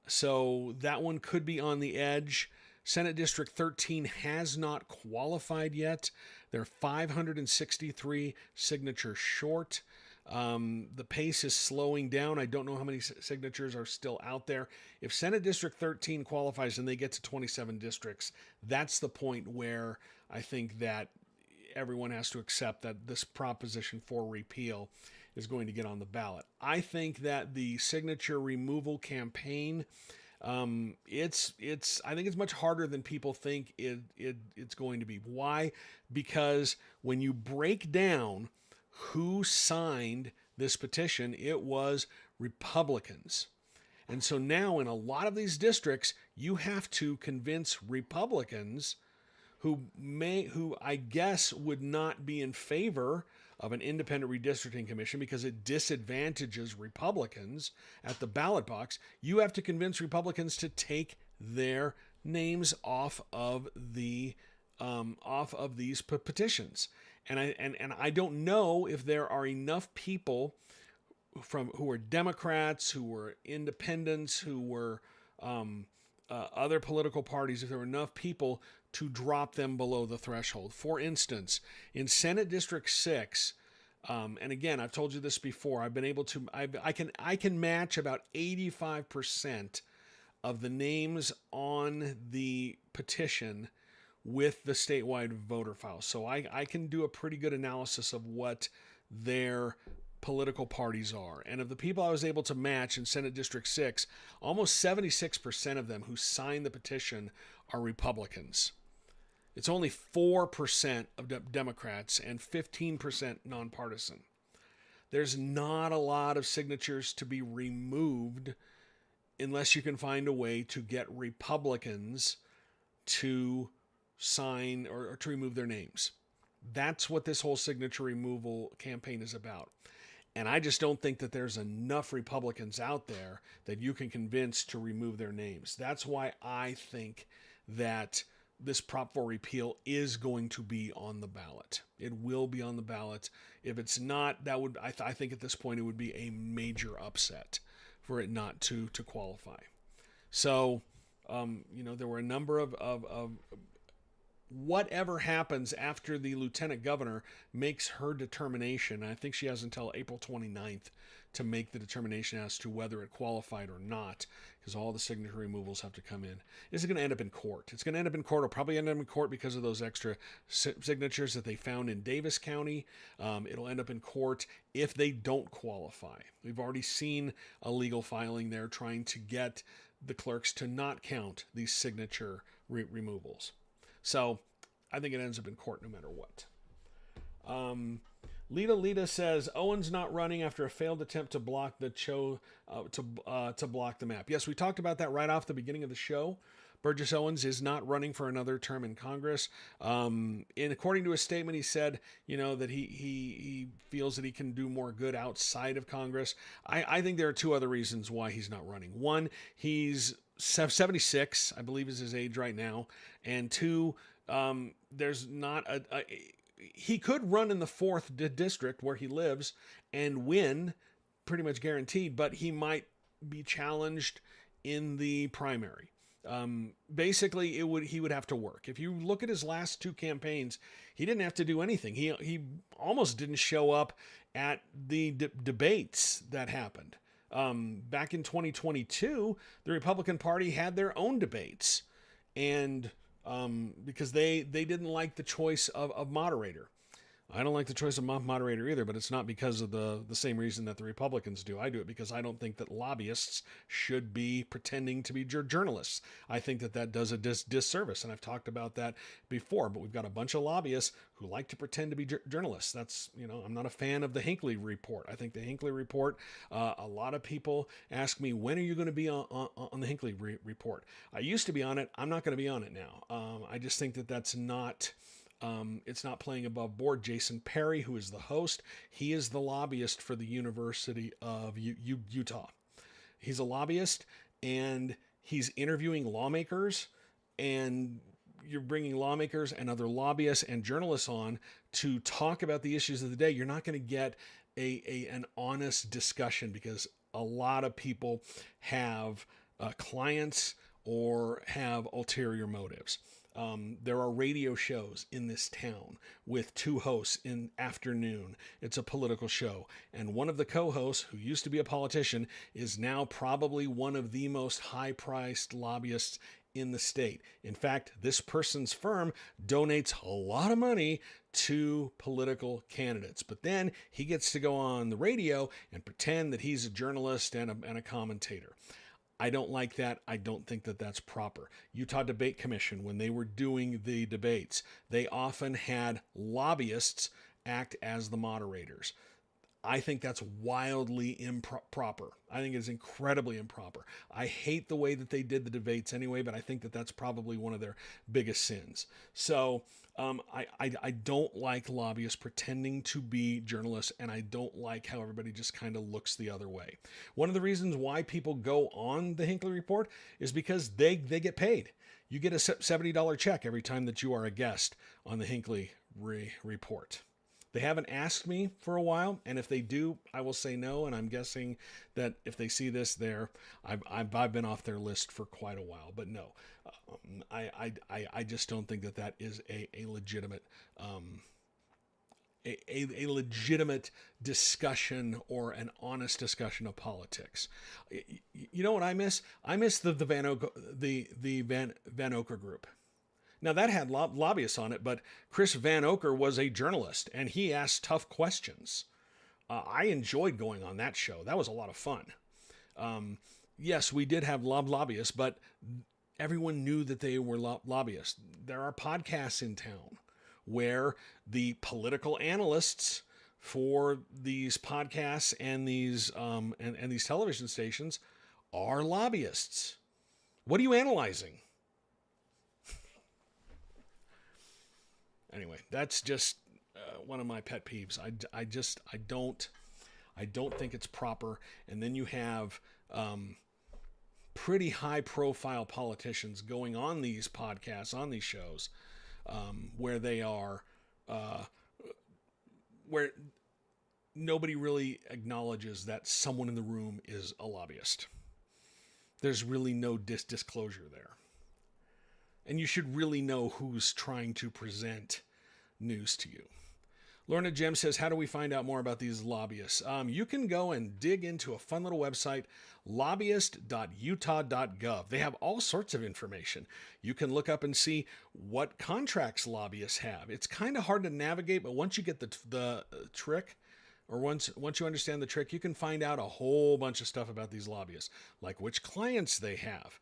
so that one could be on the edge. Senate District 13 has not qualified yet. They're 563 signatures short. The pace is slowing down. I don't know how many signatures are still out there. If Senate District 13 qualifies and they get to 27 districts, that's the point where I think that everyone has to accept that this proposition for repeal is going to get on the ballot. I think that the signature removal campaign, it's I think it's much harder than people think it's going to be. Why? Because when you break down who signed this petition, it was Republicans. And so now in a lot of these districts, you have to convince Republicans who I guess would not be in favor of an independent redistricting commission because it disadvantages Republicans at the ballot box. You have to convince Republicans to take their names off of these petitions. And I don't know if there are enough people who are Democrats, who were independents, who were other political parties, if there were enough people to drop them below the threshold. For instance, in Senate District 6, and again, I've told you this before, I've been able to, I can match about 85% of the names on the petition with the statewide voter file. So I can do a pretty good analysis of what their political parties are. And of the people I was able to match in Senate District 6, almost 76% of them who signed the petition are Republicans. It's only 4% of Democrats and 15% nonpartisan. There's not a lot of signatures to be removed unless you can find a way to get Republicans to sign or to remove their names. That's what this whole signature removal campaign is about. And I just don't think that there's enough Republicans out there that you can convince to remove their names. That's why I think that this Prop 4 repeal is going to be on the ballot. It will be on the ballot. If it's not, that would I think at this point it would be a major upset for it not to qualify. So, there were a number of whatever happens after the lieutenant governor makes her determination. I think she has until April 29th to make the determination as to whether it qualified or not, because all the signature removals have to come in. This is going to end up in court. It's going to end up in court. It'll probably end up in court because of those extra signatures that they found in Davis County. It'll end up in court if they don't qualify. We've already seen a legal filing there trying to get the clerks to not count these signature removals. So I think it ends up in court no matter what. Lita says Owens not running after a failed attempt to block the to block the map. Yes, we talked about that right off the beginning of the show. Burgess Owens is not running for another term in Congress. According to his statement, he said, that he feels that he can do more good outside of Congress. I think there are two other reasons why he's not running. One, he's 76, I believe is his age right now. And two, there's not he could run in the 4th district where he lives and win pretty much guaranteed, but he might be challenged in the primary. Basically he would have to work. If you look at his last two campaigns, he didn't have to do anything. He almost didn't show up at the debates that happened. Back in 2022, the Republican Party had their own debates, and because they didn't like the choice of moderator. I don't like the choice of moderator either, but it's not because of the same reason that the Republicans do. I do it because I don't think that lobbyists should be pretending to be journalists. I think that does a disservice, and I've talked about that before, but we've got a bunch of lobbyists who like to pretend to be journalists. That's, I'm not a fan of the Hinckley Report. I think the Hinckley Report, a lot of people ask me, when are you going to be on the Hinckley Report? I used to be on it. I'm not going to be on it now. I just think that that's not... it's not playing above board. Jason Perry, who is the host, he is the lobbyist for the University of Utah. He's a lobbyist, and he's interviewing lawmakers, and you're bringing lawmakers and other lobbyists and journalists on to talk about the issues of the day. You're not going to get an honest discussion because a lot of people have clients or have ulterior motives. There are radio shows in this town with two hosts in afternoon. It's a political show. And one of the co-hosts, who used to be a politician, is now probably one of the most high-priced lobbyists in the state. In fact, this person's firm donates a lot of money to political candidates. But then he gets to go on the radio and pretend that he's a journalist and a commentator. I don't like that. I don't think that that's proper. Utah Debate Commission, when they were doing the debates, they often had lobbyists act as the moderators. I think that's wildly improper. I think it's incredibly improper. I hate the way that they did the debates anyway, but I think that that's probably one of their biggest sins. So I don't like lobbyists pretending to be journalists, and I don't like how everybody just kind of looks the other way. One of the reasons why people go on the Hinckley Report is because they get paid. You get a $70 check every time that you are a guest on the Hinckley Report. They haven't asked me for a while, and if they do, I will say no. And I'm guessing that if they see this, I've been off their list for quite a while. But no, I just don't think that that is a legitimate a legitimate discussion or an honest discussion of politics. You know what I miss? I miss the Van Ocker group. Now, that had lobbyists on it, but Chris Van Ocker was a journalist, and he asked tough questions. I enjoyed going on that show. That was a lot of fun. Yes, we did have lobbyists, but everyone knew that they were lobbyists. There are podcasts in town where the political analysts for these podcasts and these and these television stations are lobbyists. What are you analyzing? Anyway, that's just one of my pet peeves. I don't think it's proper. And then you have pretty high profile politicians going on these podcasts, on these shows, where they are, where nobody really acknowledges that someone in the room is a lobbyist. There's really no disclosure there. And you should really know who's trying to present news to you. Lorna Gem says, how do we find out more about these lobbyists? You can go and dig into a fun little website, lobbyist.utah.gov. They have all sorts of information. You can look up and see what contracts lobbyists have. It's kind of hard to navigate, but once you get the trick, or once you understand the trick, you can find out a whole bunch of stuff about these lobbyists, like which clients they have,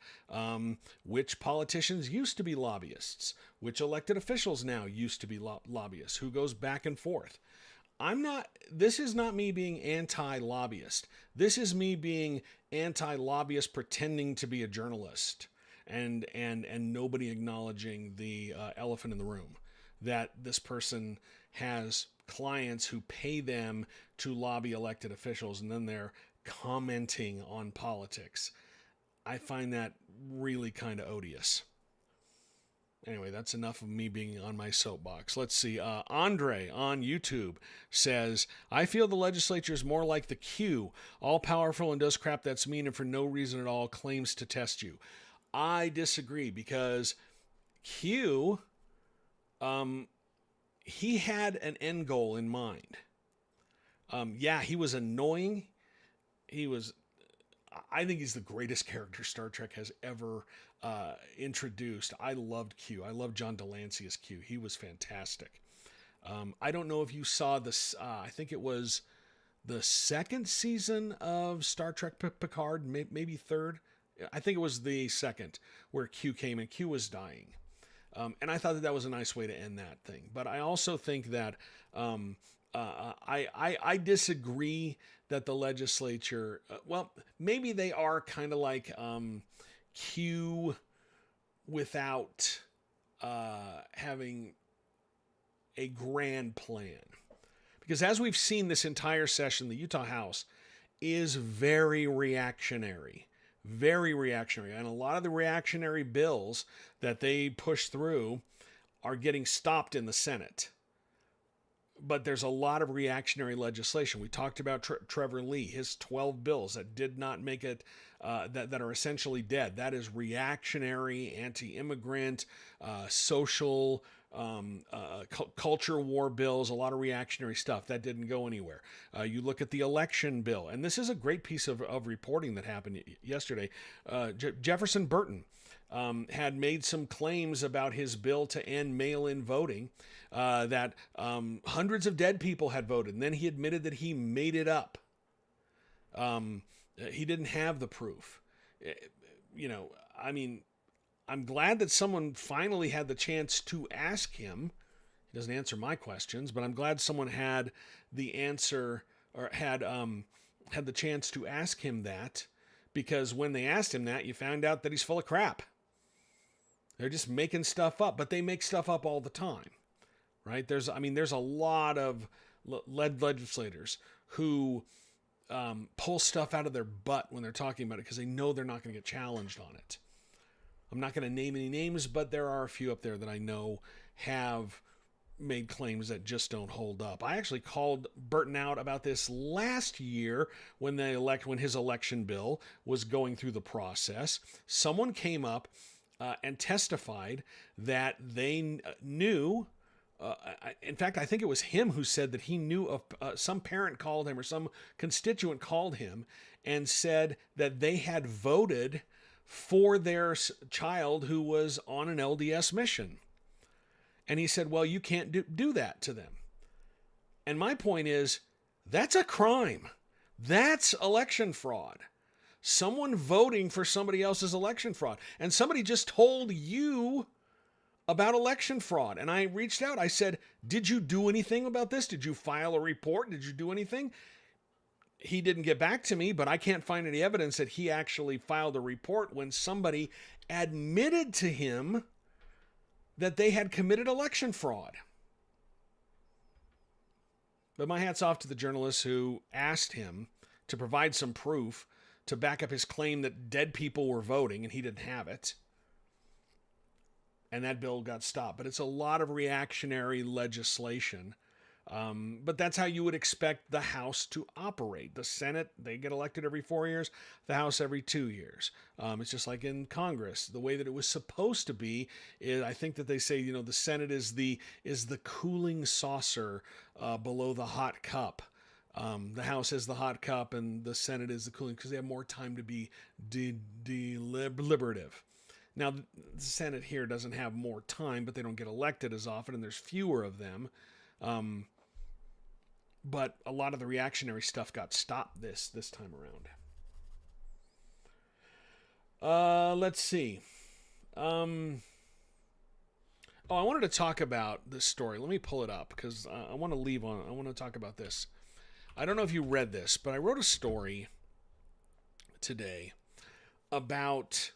which politicians used to be lobbyists, which elected officials now used to be lobbyists, who goes back and forth. This is not me being anti-lobbyist. This is me being anti-lobbyist pretending to be a journalist and nobody acknowledging the elephant in the room, that this person has clients who pay them to lobby elected officials, and then they're commenting on politics. I find that really kind of odious. Anyway, that's enough of me being on my soapbox. Let's see. Andre on YouTube says, I feel the legislature is more like the Q, all powerful and does crap that's mean and for no reason at all claims to test you. I disagree, because Q, he had an end goal in mind. Yeah, he was annoying. I think he's the greatest character Star Trek has ever introduced. I loved Q. I loved John Delancey as Q. He was fantastic. I don't know if you saw this. I think it was the second season of Star Trek Picard, maybe third. I think it was the second, where Q came and Q was dying. And I thought that was a nice way to end that thing. But I also think that I disagree that the legislature, well, maybe they are kind of like Q without having a grand plan. Because as we've seen this entire session, the Utah House is very reactionary. Very reactionary. And a lot of the reactionary bills that they push through are getting stopped in the Senate. but there's a lot of reactionary legislation. We talked about Trevor Lee, his 12 bills that did not make it, that are essentially dead. That is reactionary, anti-immigrant, social, culture war bills, a lot of reactionary stuff that didn't go anywhere. You look at the election bill, and this is a great piece of reporting that happened yesterday. Jefferson Burton had made some claims about his bill to end mail-in voting, that hundreds of dead people had voted, and then he admitted that he made it up. He didn't have the proof. I mean, I'm glad that someone finally had the chance to ask him. He doesn't answer my questions, but I'm glad someone had the answer, or had the chance to ask him that, because when they asked him that, you found out that he's full of crap. They're just making stuff up, but they make stuff up all the time, right? There's a lot of legislators who pull stuff out of their butt when they're talking about it because they know they're not going to get challenged on it. I'm not going to name any names, but there are a few up there that I know have made claims that just don't hold up. I actually called Burton out about this last year when his election bill was going through the process. Someone came up and testified that they knew. In fact, I think it was him who said that he knew of some parent called him or some constituent called him and said that they had voted for their child who was on an LDS mission. And he said, well, you can't do that to them. And my point is, that's a crime. That's election fraud. Someone voting for somebody else's election fraud. And somebody just told you about election fraud. And I reached out. I said, did you do anything about this? Did you file a report? Did you do anything? He didn't get back to me, but I can't find any evidence that he actually filed a report when somebody admitted to him that they had committed election fraud. But my hat's off to the journalists who asked him to provide some proof to back up his claim that dead people were voting, and he didn't have it. And that bill got stopped. But it's a lot of reactionary legislation. But that's how you would expect the House to operate. The Senate, they get elected every 4 years. The House every 2 years. It's just like in Congress. The way that it was supposed to be is, I think that they say, the Senate is the cooling saucer below the hot cup. The House is the hot cup and the Senate is the cooling, because they have more time to be deliberative. Now, the Senate here doesn't have more time, but they don't get elected as often, and there's fewer of them. But a lot of the reactionary stuff got stopped this time around. Let's see. I wanted to talk about this story. Let me pull it up because I want to talk about this. I don't know if you read this, but I wrote a story today about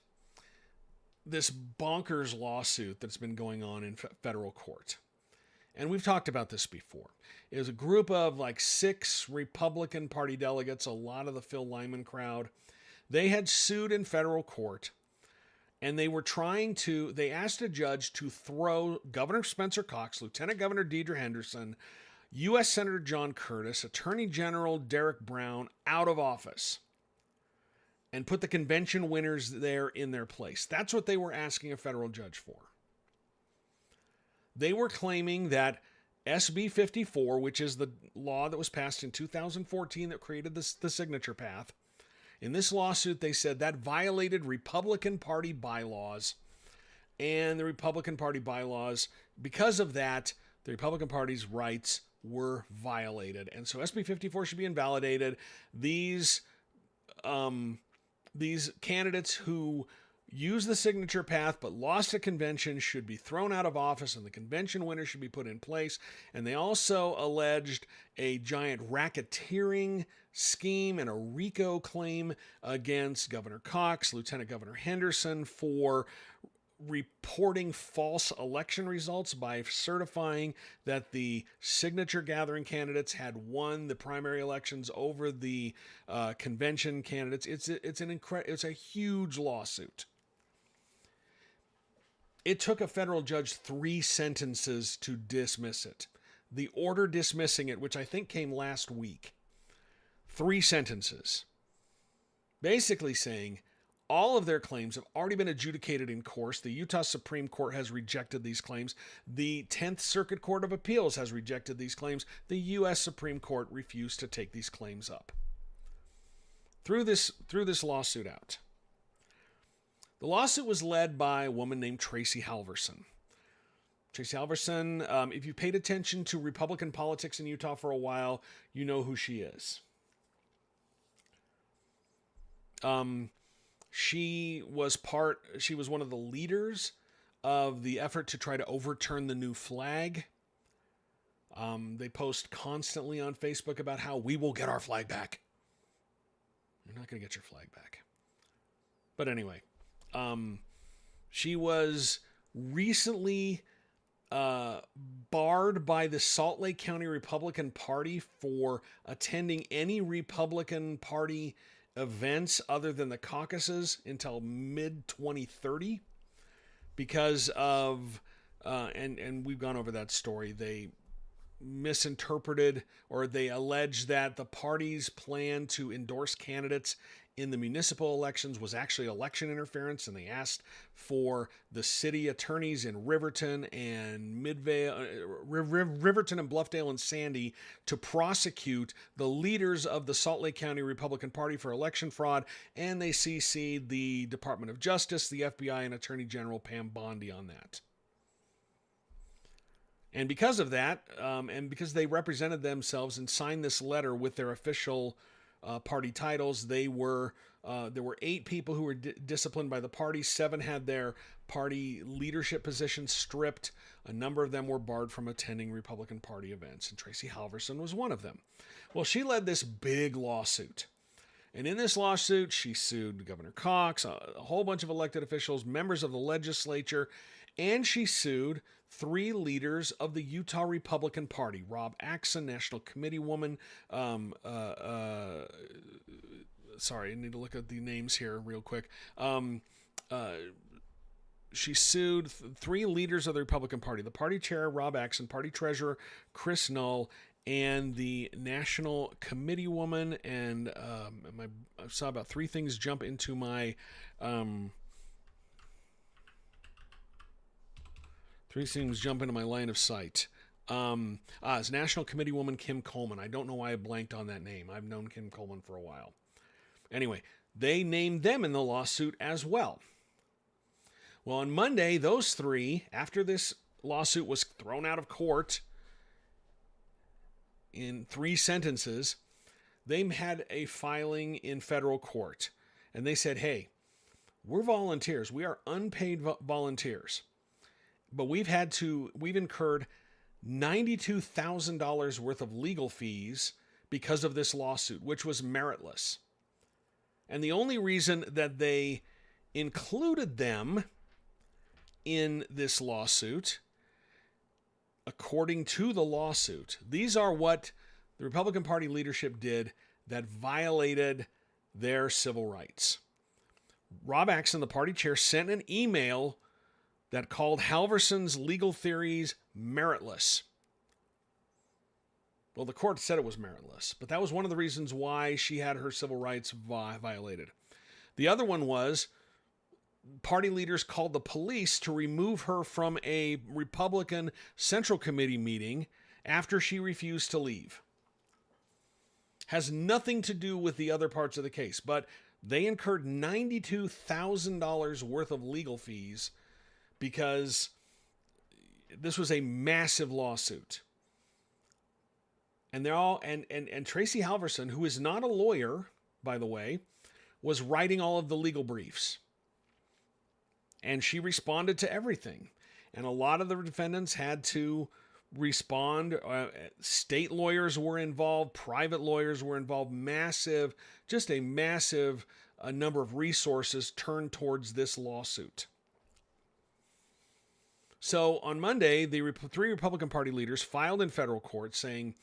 this bonkers lawsuit that's been going on in federal court. And we've talked about this before. It was a group of 6 Republican Party delegates, a lot of the Phil Lyman crowd. They had sued in federal court, and they asked a judge to throw Governor Spencer Cox, Lieutenant Governor Deidre Henderson, U.S. Senator John Curtis, Attorney General Derek Brown out of office and put the convention winners there in their place. That's what they were asking a federal judge for. They were claiming that SB 54, which is the law that was passed in 2014 that created the signature path, in this lawsuit they said that violated Republican Party bylaws, and the Republican Party bylaws, because of that, the Republican Party's rights were violated. And so SB 54 should be invalidated. These candidates who used the signature path but lost a convention should be thrown out of office, and the convention winner should be put in place. And they also alleged a giant racketeering scheme and a RICO claim against Governor Cox, Lieutenant Governor Henderson, for reporting false election results by certifying that the signature gathering candidates had won the primary elections over the convention candidates. It's a huge lawsuit. It took a federal judge 3 sentences to dismiss it. the order dismissing it, which I think came last week. 3 sentences. Basically saying all of their claims have already been adjudicated in course. The Utah Supreme Court has rejected these claims. The 10th Circuit Court of Appeals has rejected these claims. The U.S. Supreme Court refused to take these claims up. Threw this lawsuit out. The lawsuit was led by a woman named Tracy Halverson. Tracy Halverson, if you paid attention to Republican politics in Utah for a while, you know who she is. She was one of the leaders of the effort to try to overturn the new flag. They post constantly on Facebook about how we will get our flag back. You're not going to get your flag back. But anyway, she was recently barred by the Salt Lake County Republican Party for attending any Republican Party events other than the caucuses until mid-2030 because of, and we've gone over that story, they misinterpreted, or they alleged that the party's plan to endorse candidates in the municipal elections was actually election interference, and they asked for the city attorneys in Riverton and Riverton and Bluffdale and Sandy to prosecute the leaders of the Salt Lake County Republican Party for election fraud, and they CC'd the Department of Justice, the FBI, and Attorney General Pam Bondi on that. And because of that, and because they represented themselves and signed this letter with their official party titles, there were 8 people who were disciplined by the party. 7 had their party leadership positions stripped. A number of them were barred from attending Republican Party events, and Tracy Halverson was one of them. Well, she led this big lawsuit. And in this lawsuit, she sued Governor Cox, a whole bunch of elected officials, members of the legislature, and she sued 3 leaders of the Utah Republican Party: Rob Axson, National Committee woman. Sorry, I need to look at the names here real quick. She sued 3 leaders of the Republican Party: the party chair, Rob Axson, party treasurer, Chris Null, and the National Committee woman. And I saw about 3 things jump into my... 3 things jump into my line of sight. It's National Committee woman Kim Coleman. I don't know why I blanked on that name. I've known Kim Coleman for a while. Anyway, they named them in the lawsuit as well. Well, on Monday, those 3, after this lawsuit was thrown out of court in 3 sentences, they had a filing in federal court. And they said, hey, we're volunteers. We are unpaid volunteers. But we've incurred $92,000 worth of legal fees because of this lawsuit, which was meritless. And the only reason that they included them in this lawsuit, according to the lawsuit, these are what the Republican Party leadership did that violated their civil rights. Rob Axson, the party chair, sent an email that called Halverson's legal theories meritless. Well, the court said it was meritless, but that was one of the reasons why she had her civil rights violated. The other one was party leaders called the police to remove her from a Republican Central Committee meeting after she refused to leave. Has nothing to do with the other parts of the case, but they incurred $92,000 worth of legal fees because this was a massive lawsuit. And they're all and Tracy Halverson, who is not a lawyer, by the way, was writing all of the legal briefs. And she responded to everything. And a lot of the defendants had to respond. State lawyers were involved, private lawyers were involved, just a massive number of resources turned towards this lawsuit. So on Monday, the 3 Republican Party leaders filed in federal court saying,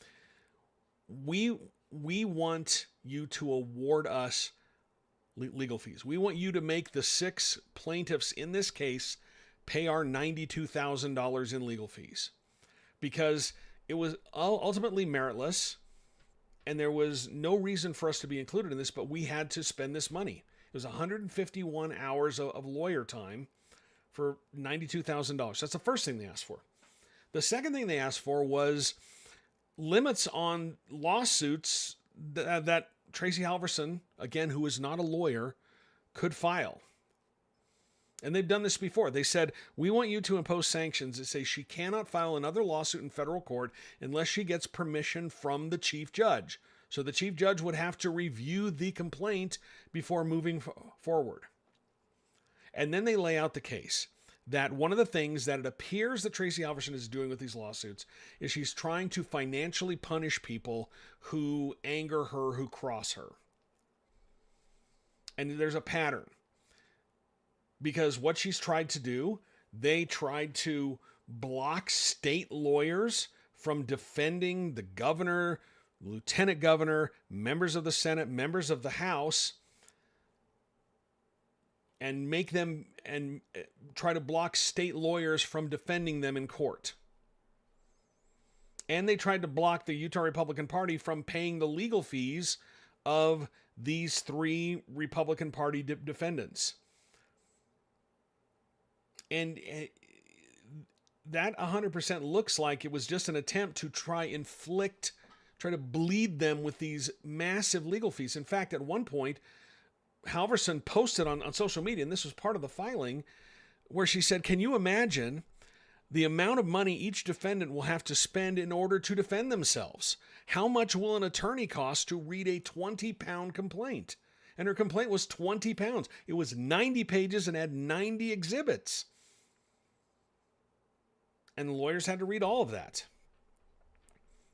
we want you to award us legal fees. We want you to make the 6 plaintiffs in this case pay our $92,000 in legal fees. Because it was ultimately meritless, and there was no reason for us to be included in this, but we had to spend this money. It was 151 hours of lawyer time for $92,000. That's the first thing they asked for. The second thing they asked for was limits on lawsuits that Tracy Halverson, again, who is not a lawyer, could file. And they've done this before. They said, we want you to impose sanctions that say she cannot file another lawsuit in federal court unless she gets permission from the chief judge. So the chief judge would have to review the complaint before moving forward. And then they lay out the case that one of the things that it appears that Tracy Halverson is doing with these lawsuits is she's trying to financially punish people who anger her, who cross her. And there's a pattern. Because what she's tried to do, they tried to block state lawyers from defending the governor, lieutenant governor, members of the Senate, members of the House, and make them and try to block state lawyers from defending them in court. And they tried to block the Utah Republican Party from paying the legal fees of these three Republican Party defendants. And that 100% looks like it was just an attempt to try to bleed them with these massive legal fees. In fact, at one point, Halverson posted on social media, and this was part of the filing, where she said, can you imagine the amount of money each defendant will have to spend in order to defend themselves? How much will an attorney cost to read a 20-pound complaint? And her complaint was 20 pounds. It was 90 pages and had 90 exhibits. And the lawyers had to read all of that.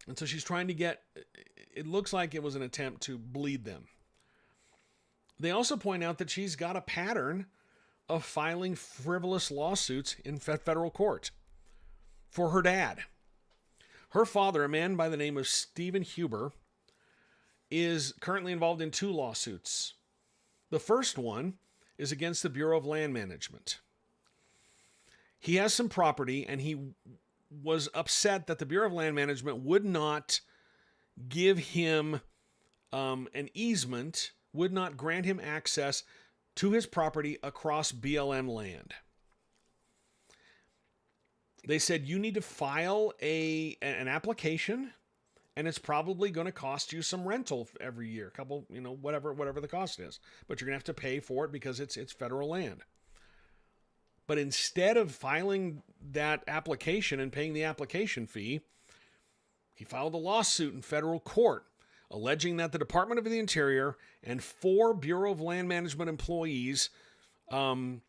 And so she's trying to it looks like it was an attempt to bleed them. They also point out that she's got a pattern of filing frivolous lawsuits in federal court for her dad. Her father, a man by the name of Stephen Huber, is currently involved in 2 lawsuits. The first one is against the Bureau of Land Management. He has some property, and he was upset that the Bureau of Land Management would not give him an easement, would not grant him access to his property across BLM land. They said, you need to file an application, and it's probably going to cost you some rental every year, a couple, whatever the cost is. But you're going to have to pay for it because it's federal land. But instead of filing that application and paying the application fee, he filed a lawsuit in federal court alleging that the Department of the Interior and 4 Bureau of Land Management employees were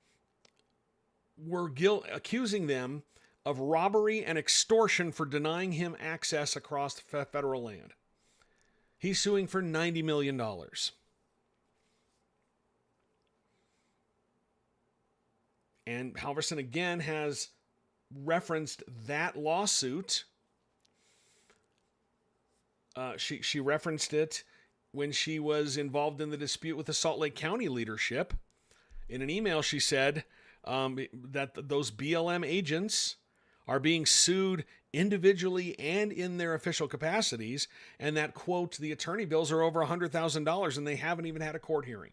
accusing them of robbery and extortion for denying him access across federal land. He's suing for $90 million. And Halverson again has referenced that lawsuit. She referenced it when she was involved in the dispute with the Salt Lake County leadership. In an email, she said that those BLM agents are being sued individually and in their official capacities, and that, quote, the attorney bills are over $100,000 and they haven't even had a court hearing.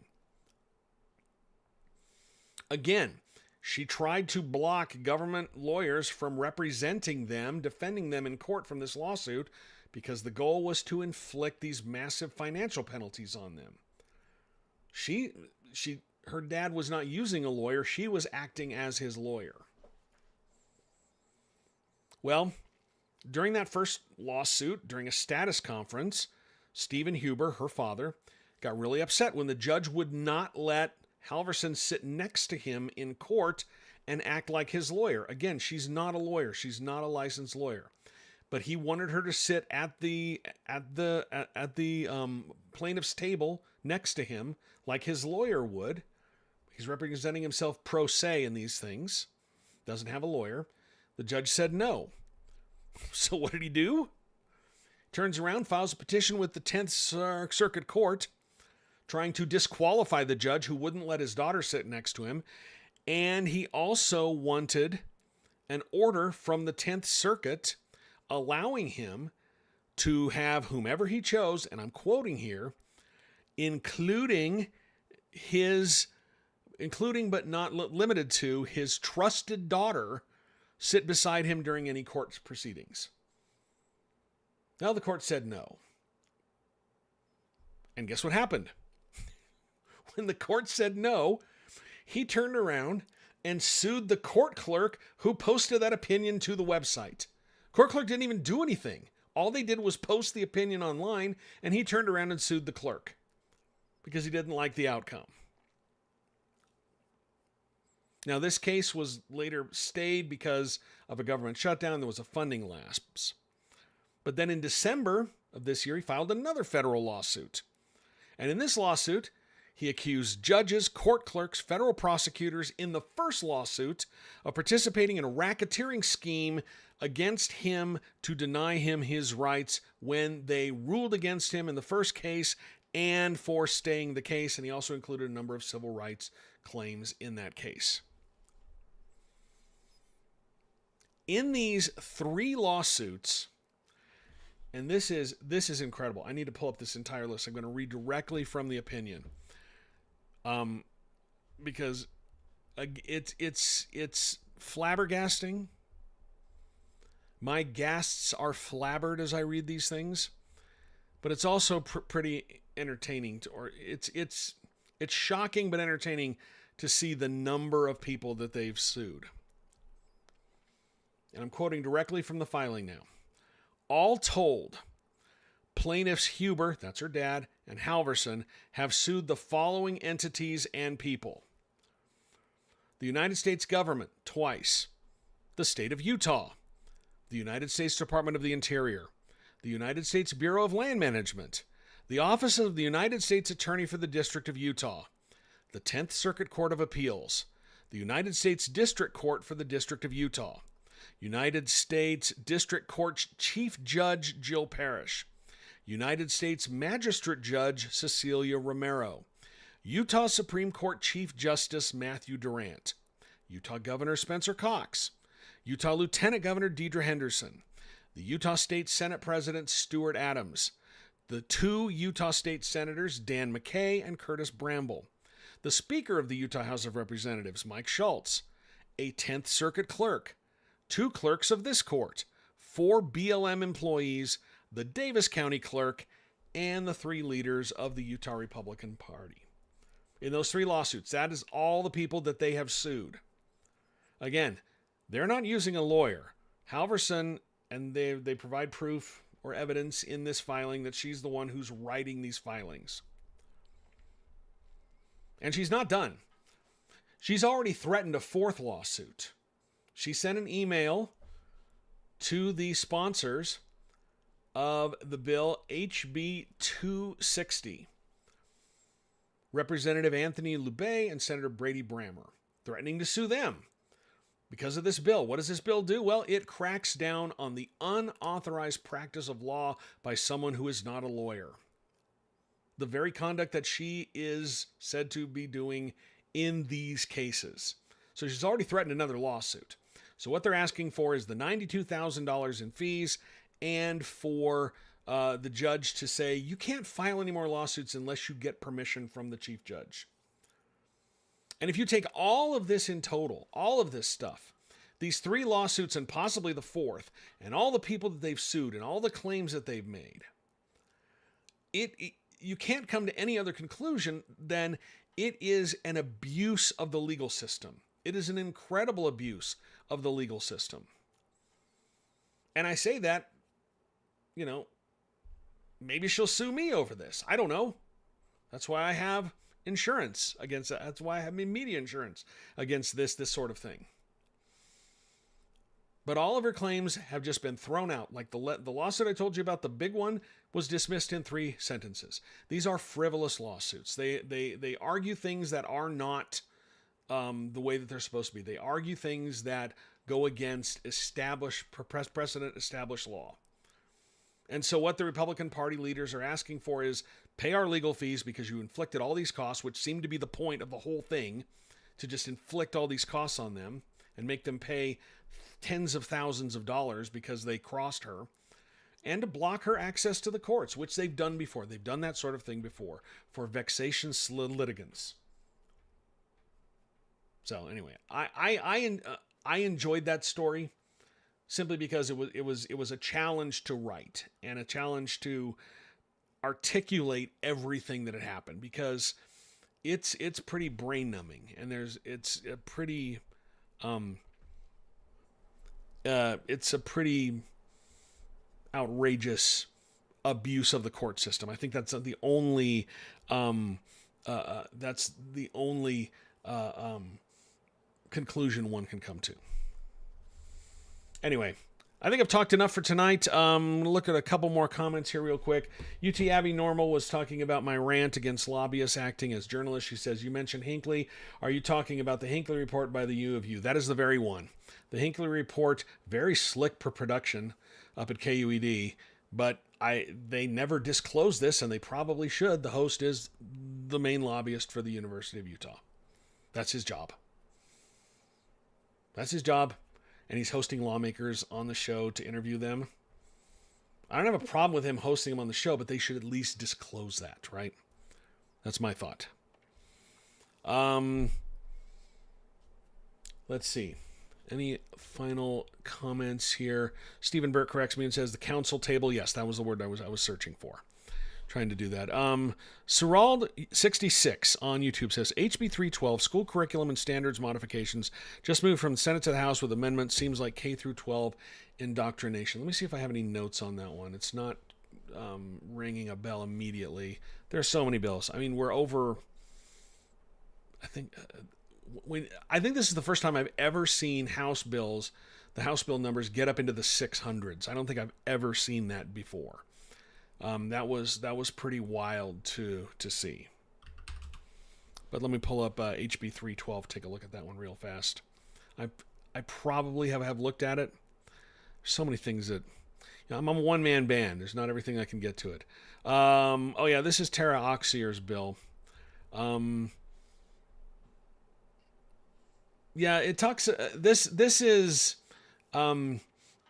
Again, she tried to block government lawyers from representing them, defending them in court from this lawsuit, because the goal was to inflict these massive financial penalties on them. Her dad was not using a lawyer. She was acting as his lawyer. Well, during that first lawsuit, during a status conference, Stephen Huber, her father, got really upset when the judge would not let Halverson sit next to him in court and act like his lawyer. Again, she's not a lawyer. She's not a licensed lawyer. But he wanted her to sit at the plaintiff's table next to him like his lawyer would. He's representing himself pro se in these things. Doesn't have a lawyer. The judge said no. So what did he do? Turns around, files a petition with the 10th Circuit Court, trying to disqualify the judge who wouldn't let his daughter sit next to him. And he also wanted an order from the 10th Circuit allowing him to have whomever he chose, and I'm quoting here, including but not limited to his trusted daughter, sit beside him during any court proceedings. Now the court said no. And guess what happened? When the court said no, he turned around and sued the court clerk who posted that opinion to the website. Court clerk didn't even do anything. All they did was post the opinion online, and he turned around and sued the clerk because he didn't like the outcome. Now, this case was later stayed because of a government shutdown. There was a funding lapse. But then in December of this year, he filed another federal lawsuit. And in this lawsuit, he accused judges, court clerks, federal prosecutors in the first lawsuit of participating in a racketeering scheme against him to deny him his rights when they ruled against him in the first case and for staying the case. And he also included a number of civil rights claims in that case. In these 3 lawsuits, and this is incredible. I need to pull up this entire list. I'm going to read directly from the opinion, because it's flabbergasting. My gasts are flabbered as I read these things, but it's also pretty entertaining. It's shocking but entertaining to see the number of people that they've sued. And I'm quoting directly from the filing now. All told, plaintiffs Huber, that's her dad, and Halverson have sued the following entities and people: the United States government twice, the state of Utah, the United States Department of the Interior, the United States Bureau of Land Management, the Office of the United States Attorney for the District of Utah, the 10th Circuit Court of Appeals, the United States District Court for the District of Utah, United States District Court Chief Judge Jill Parrish, United States Magistrate Judge Cecilia Romero, Utah Supreme Court Chief Justice Matthew Durant, Utah Governor Spencer Cox, Utah Lieutenant Governor Deidre Henderson, the Utah State Senate President Stuart Adams, the 2 Utah State Senators Dan McKay and Curtis Bramble, the Speaker of the Utah House of Representatives Mike Schultz, a 10th Circuit clerk, 2 clerks of this court, 4 BLM employees, the Davis County clerk, and the 3 leaders of the Utah Republican Party. In those 3 lawsuits, that is all the people that they have sued. Again, they're not using a lawyer. Halverson, and they provide proof or evidence in this filing that she's the one who's writing these filings. And she's not done. She's already threatened a 4th lawsuit. She sent an email to the sponsors of the bill HB 260, Representative Anthony Lubay and Senator Brady Brammer, threatening to sue them because of this bill. What does this bill do? Well, it cracks down on the unauthorized practice of law by someone who is not a lawyer. The very conduct that she is said to be doing in these cases. So she's already threatened another lawsuit. So what they're asking for is the $92,000 in fees, and for the judge to say, you can't file any more lawsuits unless you get permission from the chief judge. And if you take all of this in total, all of this stuff, these 3 lawsuits and possibly the 4th, and all the people that they've sued and all the claims that they've made, you can't come to any other conclusion than it is an abuse of the legal system. It is an incredible abuse of the legal system. And I say that, maybe she'll sue me over this. I don't know. That's why I have insurance against that. That's why I have media insurance against this sort of thing. But all of her claims have just been thrown out. Like the lawsuit I told you about, the big one, was dismissed in 3 sentences. These are frivolous lawsuits. They argue things that are not the way that they're supposed to be. They argue things that go against precedent established law. And so what the Republican Party leaders are asking for is pay our legal fees because you inflicted all these costs, which seemed to be the point of the whole thing, to just inflict all these costs on them and make them pay tens of thousands of dollars because they crossed her, and to block her access to the courts, which they've done before. They've done that sort of thing before for vexatious litigants. So anyway, I enjoyed that story simply because it was a challenge to write and a challenge to articulate everything that had happened, because it's pretty brain numbing, and it's a pretty outrageous abuse of the court system. I think that's the only conclusion one can come to. Anyway, I think I've talked enough for tonight. I'm going to look at a couple more comments here real quick. UT Abby Normal was talking about my rant against lobbyists acting as journalists. She says, you mentioned Hinckley. Are you talking about the Hinckley Report by the U of U? That is the very one. The Hinckley Report, very slick production up at KUED, but they never disclosed this, and they probably should. The host is the main lobbyist for the University of Utah. That's his job. That's his job. And he's hosting lawmakers on the show to interview them. I don't have a problem with him hosting them on the show, but they should at least disclose that, right? That's my thought. Let's see. Any final comments here? Stephen Burke corrects me and says the council table. Yes, that was the word I was searching for. Trying to do that. Serald66 on YouTube says, HB 312, school curriculum and standards modifications, just moved from the Senate to the House with amendments. Seems like K through 12 indoctrination. Let me see if I have any notes on that one. It's not ringing a bell immediately. There are so many bills. I mean, we're over, I think this is the first time I've ever seen House bills, the House bill numbers, get up into the 600s. I don't think I've ever seen that before. That was pretty wild to see. But let me pull up HB 312. Take a look at that one real fast. I probably have looked at it. So many things that, I'm a one-man band. There's not everything I can get to it. Oh yeah, this is Tara Oxier's bill. Yeah, it talks. This is.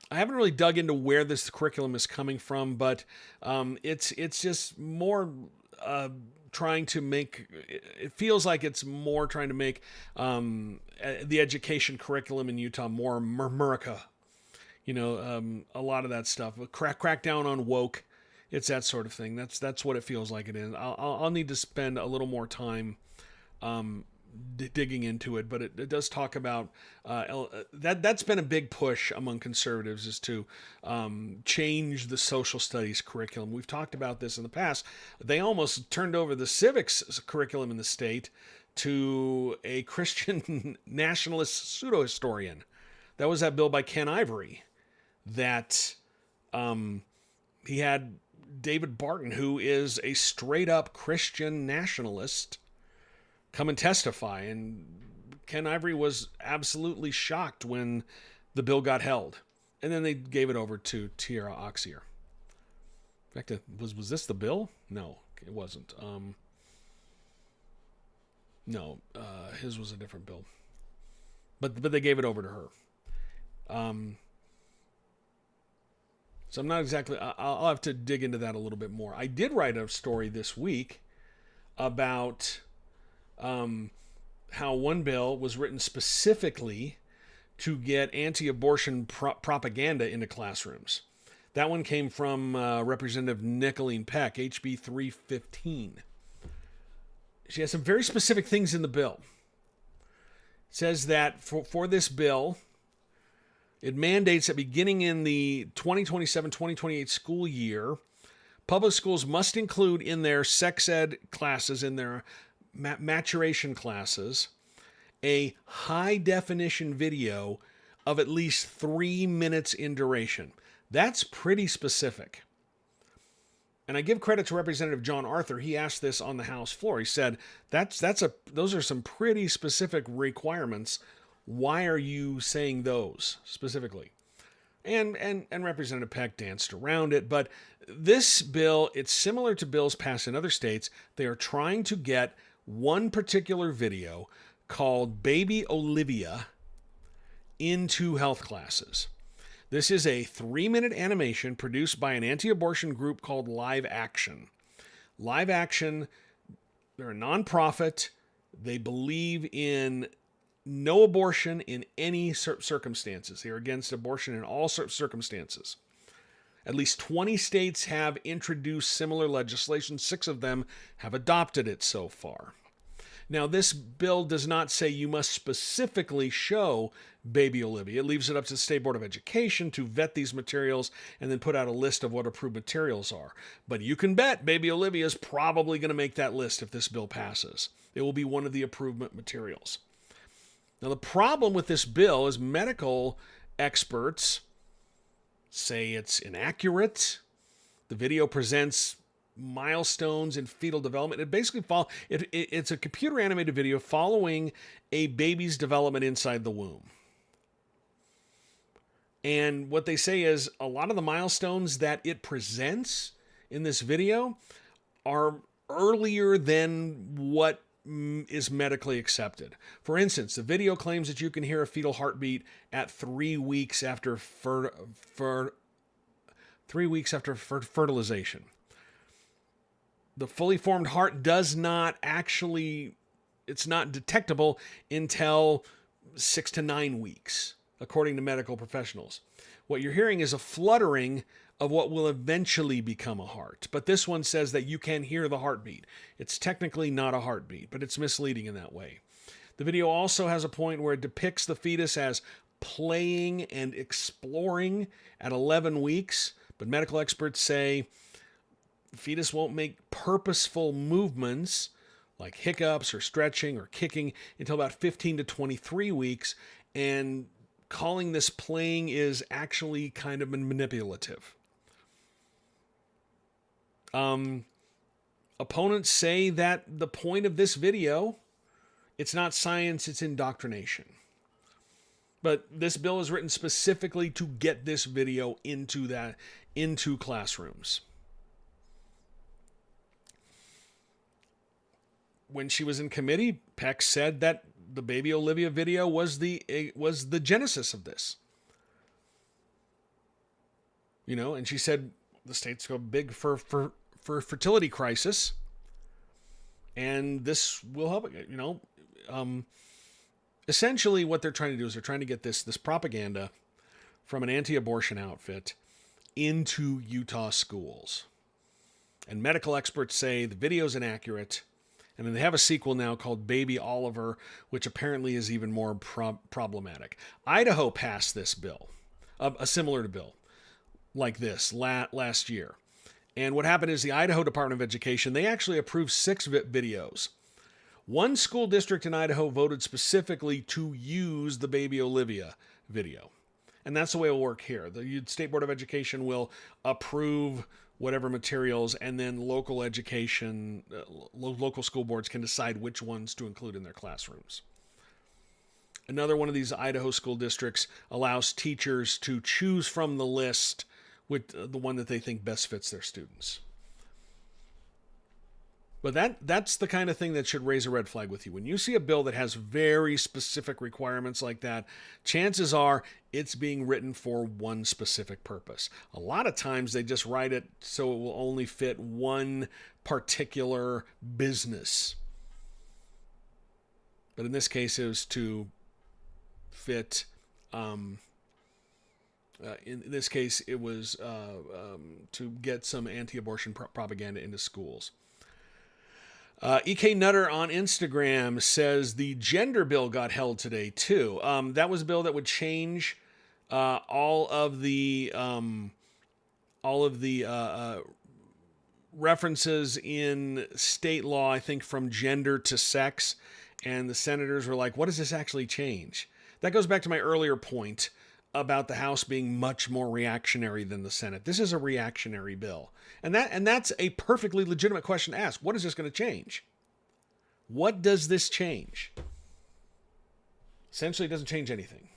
I haven't really dug into where this curriculum is coming from, but it's just more trying to make. It feels like it's more trying to make the education curriculum in Utah more America. A lot of that stuff. Crack down on woke. It's that sort of thing. That's what it feels like it is. I'll need to spend a little more time digging into it, but it does talk about that's been a big push among conservatives, is to change the social studies curriculum. We've talked about this in the past. They almost turned over the civics curriculum in the state to a Christian nationalist pseudo-historian. That was that bill by Ken Ivory that he had David Barton, who is a straight up Christian nationalist, come and testify, and Ken Ivory was absolutely shocked when the bill got held, and then they gave it over to Tara Oxier. In fact, was this the bill? No, it wasn't. No, his was a different bill, but they gave it over to her. So I'm not exactly. I'll have to dig into that a little bit more. I did write a story this week about how one bill was written specifically to get anti-abortion propaganda into classrooms. That one came from Representative Nicolene Peck, HB 315. She has some very specific things in the bill. It says that for this bill, it mandates that beginning in the 2027-2028 school year, public schools must include in their sex ed classes, in their maturation classes, a high-definition video of at least 3 minutes in duration. That's pretty specific. And I give credit to Representative John Arthur. He asked this on the House floor. He said, those are some pretty specific requirements. Why are you saying those specifically? And Representative Peck danced around it. But this bill, it's similar to bills passed in other states. They are trying to get one particular video called Baby Olivia into health classes. This is a 3-minute animation produced by an anti-abortion group called Live Action. Live Action, they're a nonprofit. They believe in no abortion in any circumstances. They are against abortion in all circumstances. At least 20 states have introduced similar legislation. 6 of them have adopted it so far. Now, this bill does not say you must specifically show Baby Olivia. It leaves it up to the State Board of Education to vet these materials and then put out a list of what approved materials are. But you can bet Baby Olivia is probably going to make that list if this bill passes. It will be one of the approved materials. Now, the problem with this bill is medical experts say it's inaccurate. The video presents milestones in fetal development. It basically it's a computer animated video following a baby's development inside the womb. And what they say is a lot of the milestones that it presents in this video are earlier than what is medically accepted. For instance, the video claims that you can hear a fetal heartbeat at 3 weeks after 3 weeks after fertilization. The fully formed heart does not actually, it's not detectable until 6 to 9 weeks, according to medical professionals. What you're hearing is a fluttering of what will eventually become a heart. But this one says that you can hear the heartbeat. It's technically not a heartbeat, but it's misleading in that way. The video also has a point where it depicts the fetus as playing and exploring at 11 weeks, but medical experts say the fetus won't make purposeful movements like hiccups or stretching or kicking until about 15 to 23 weeks, and calling this playing is actually kind of manipulative. Opponents say that the point of this video, it's not science, it's indoctrination. But this bill is written specifically to get this video into classrooms. When she was in committee, Peck said that the Baby Olivia video was the genesis of this. You know, and she said the state's go big for fertility crisis, and this will help. You know, essentially what they're trying to do is they're trying to get this propaganda from an anti-abortion outfit into Utah schools. And medical experts say the video's inaccurate. And then they have a sequel now called Baby Oliver, which apparently is even more problematic. Idaho passed this bill, a similar bill like this last year. And what happened is the Idaho Department of Education, they actually approved 6 videos. One school district in Idaho voted specifically to use the Baby Olivia video. And that's the way it will work here. The State Board of Education will approve whatever materials, and then local education, local school boards can decide which ones to include in their classrooms. Another one of these Idaho school districts allows teachers to choose from the list with the one that they think best fits their students. But that's the kind of thing that should raise a red flag with you. When you see a bill that has very specific requirements like that, chances are it's being written for one specific purpose. A lot of times they just write it so it will only fit one particular business. But in this case, it was to fit, in this case, it was to get some anti-abortion propaganda into schools. EK Nutter on Instagram says the gender bill got held today too. That was a bill that would change all of the references in state law, I think, from gender to sex. And the senators were like, what does this actually change? That goes back to my earlier point about the House being much more reactionary than the Senate. This is a reactionary bill. And that's a perfectly legitimate question to ask. What is this going to change? What does this change? Essentially, it doesn't change anything.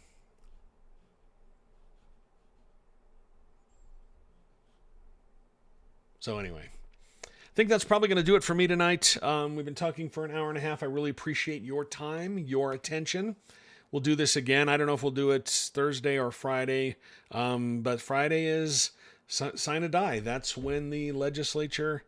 So anyway, I think that's probably going to do it for me tonight. We've been talking for an hour and a half. I really appreciate your time, your attention. we'll do this again. I don't know if we'll do it Thursday or Friday, but Friday is sine die. That's when the legislature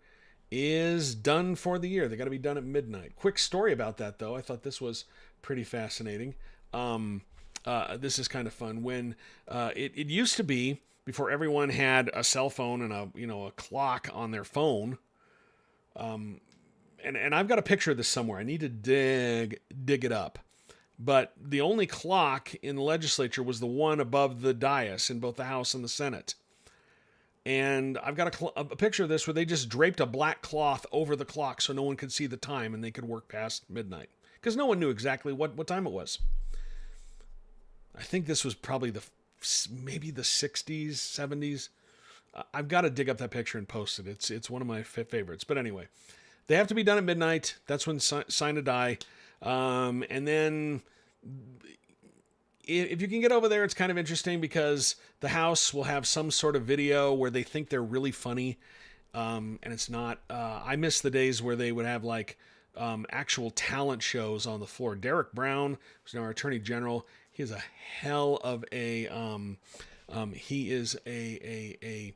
is done for the year. They got to be done at midnight. Quick story about that, though. I thought this was pretty fascinating. This is kind of fun. When it used to be, before everyone had a cell phone and a clock on their phone. And I've got a picture of this somewhere. I need to dig it up. But the only clock in the legislature was the one above the dais in both the House and the Senate. And I've got a picture of this where they just draped a black cloth over the clock so no one could see the time and they could work past midnight. Because no one knew exactly what time it was. I think this was probably maybe the 60s, 70s. I've got to dig up that picture and post it. It's one of my favorites. But anyway, they have to be done at midnight. That's when sine die. And then if you can get over there, it's kind of interesting because the House will have some sort of video where they think they're really funny. And it's not. I miss the days where they would have like actual talent shows on the floor. Derek Brown, who's now our Attorney General, he is a hell of a he is a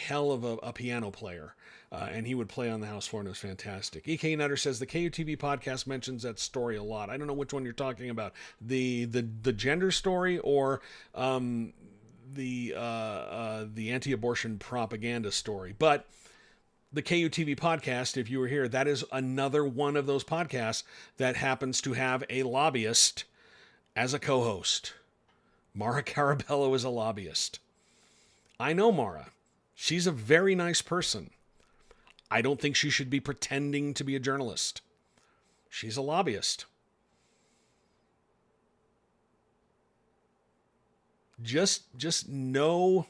hell of a piano player, and he would play on the House floor, and it was fantastic. EK Nutter says the KUTV podcast mentions that story a lot. I don't know which one you're talking about, the gender story or the anti-abortion propaganda story, but. The KUTV podcast, if you were here, that is another one of those podcasts that happens to have a lobbyist as a co-host. Mara Carabello is a lobbyist. I know Mara. She's a very nice person. I don't think she should be pretending to be a journalist. She's a lobbyist. Just know...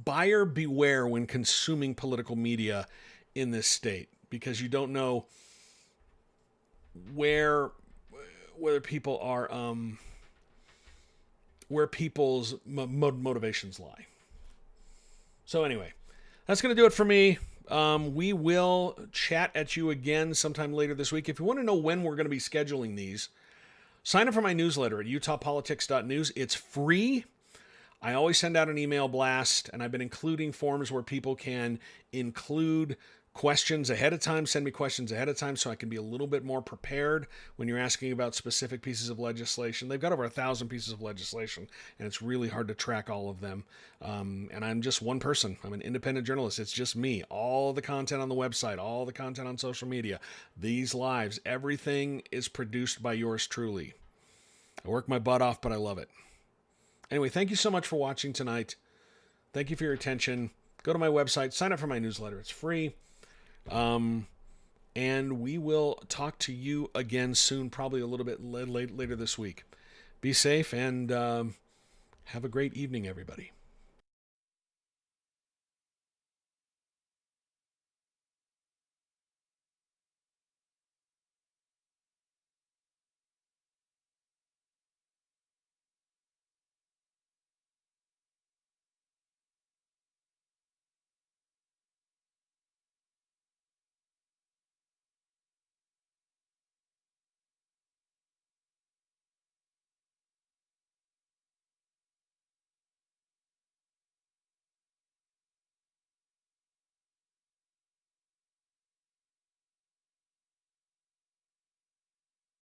buyer beware when consuming political media in this state, because you don't know whether people are where people's motivations lie. So anyway, that's going to do it for me. We will chat at you again sometime later this week. If you want to know when we're going to be scheduling these, sign up for my newsletter at utahpolitics.news. It's free. I always send out an email blast, and I've been including forms where people can include questions ahead of time, send me questions ahead of time so I can be a little bit more prepared when you're asking about specific pieces of legislation. They've got over 1,000 pieces of legislation, and it's really hard to track all of them. And I'm just one person. I'm an independent journalist. It's just me. All the content on the website, all the content on social media, these lives, everything is produced by yours truly. I work my butt off, but I love it. Anyway, thank you so much for watching tonight. Thank you for your attention. Go to my website, sign up for my newsletter. It's free. And we will talk to you again soon, probably a little bit later this week. Be safe and have a great evening, everybody.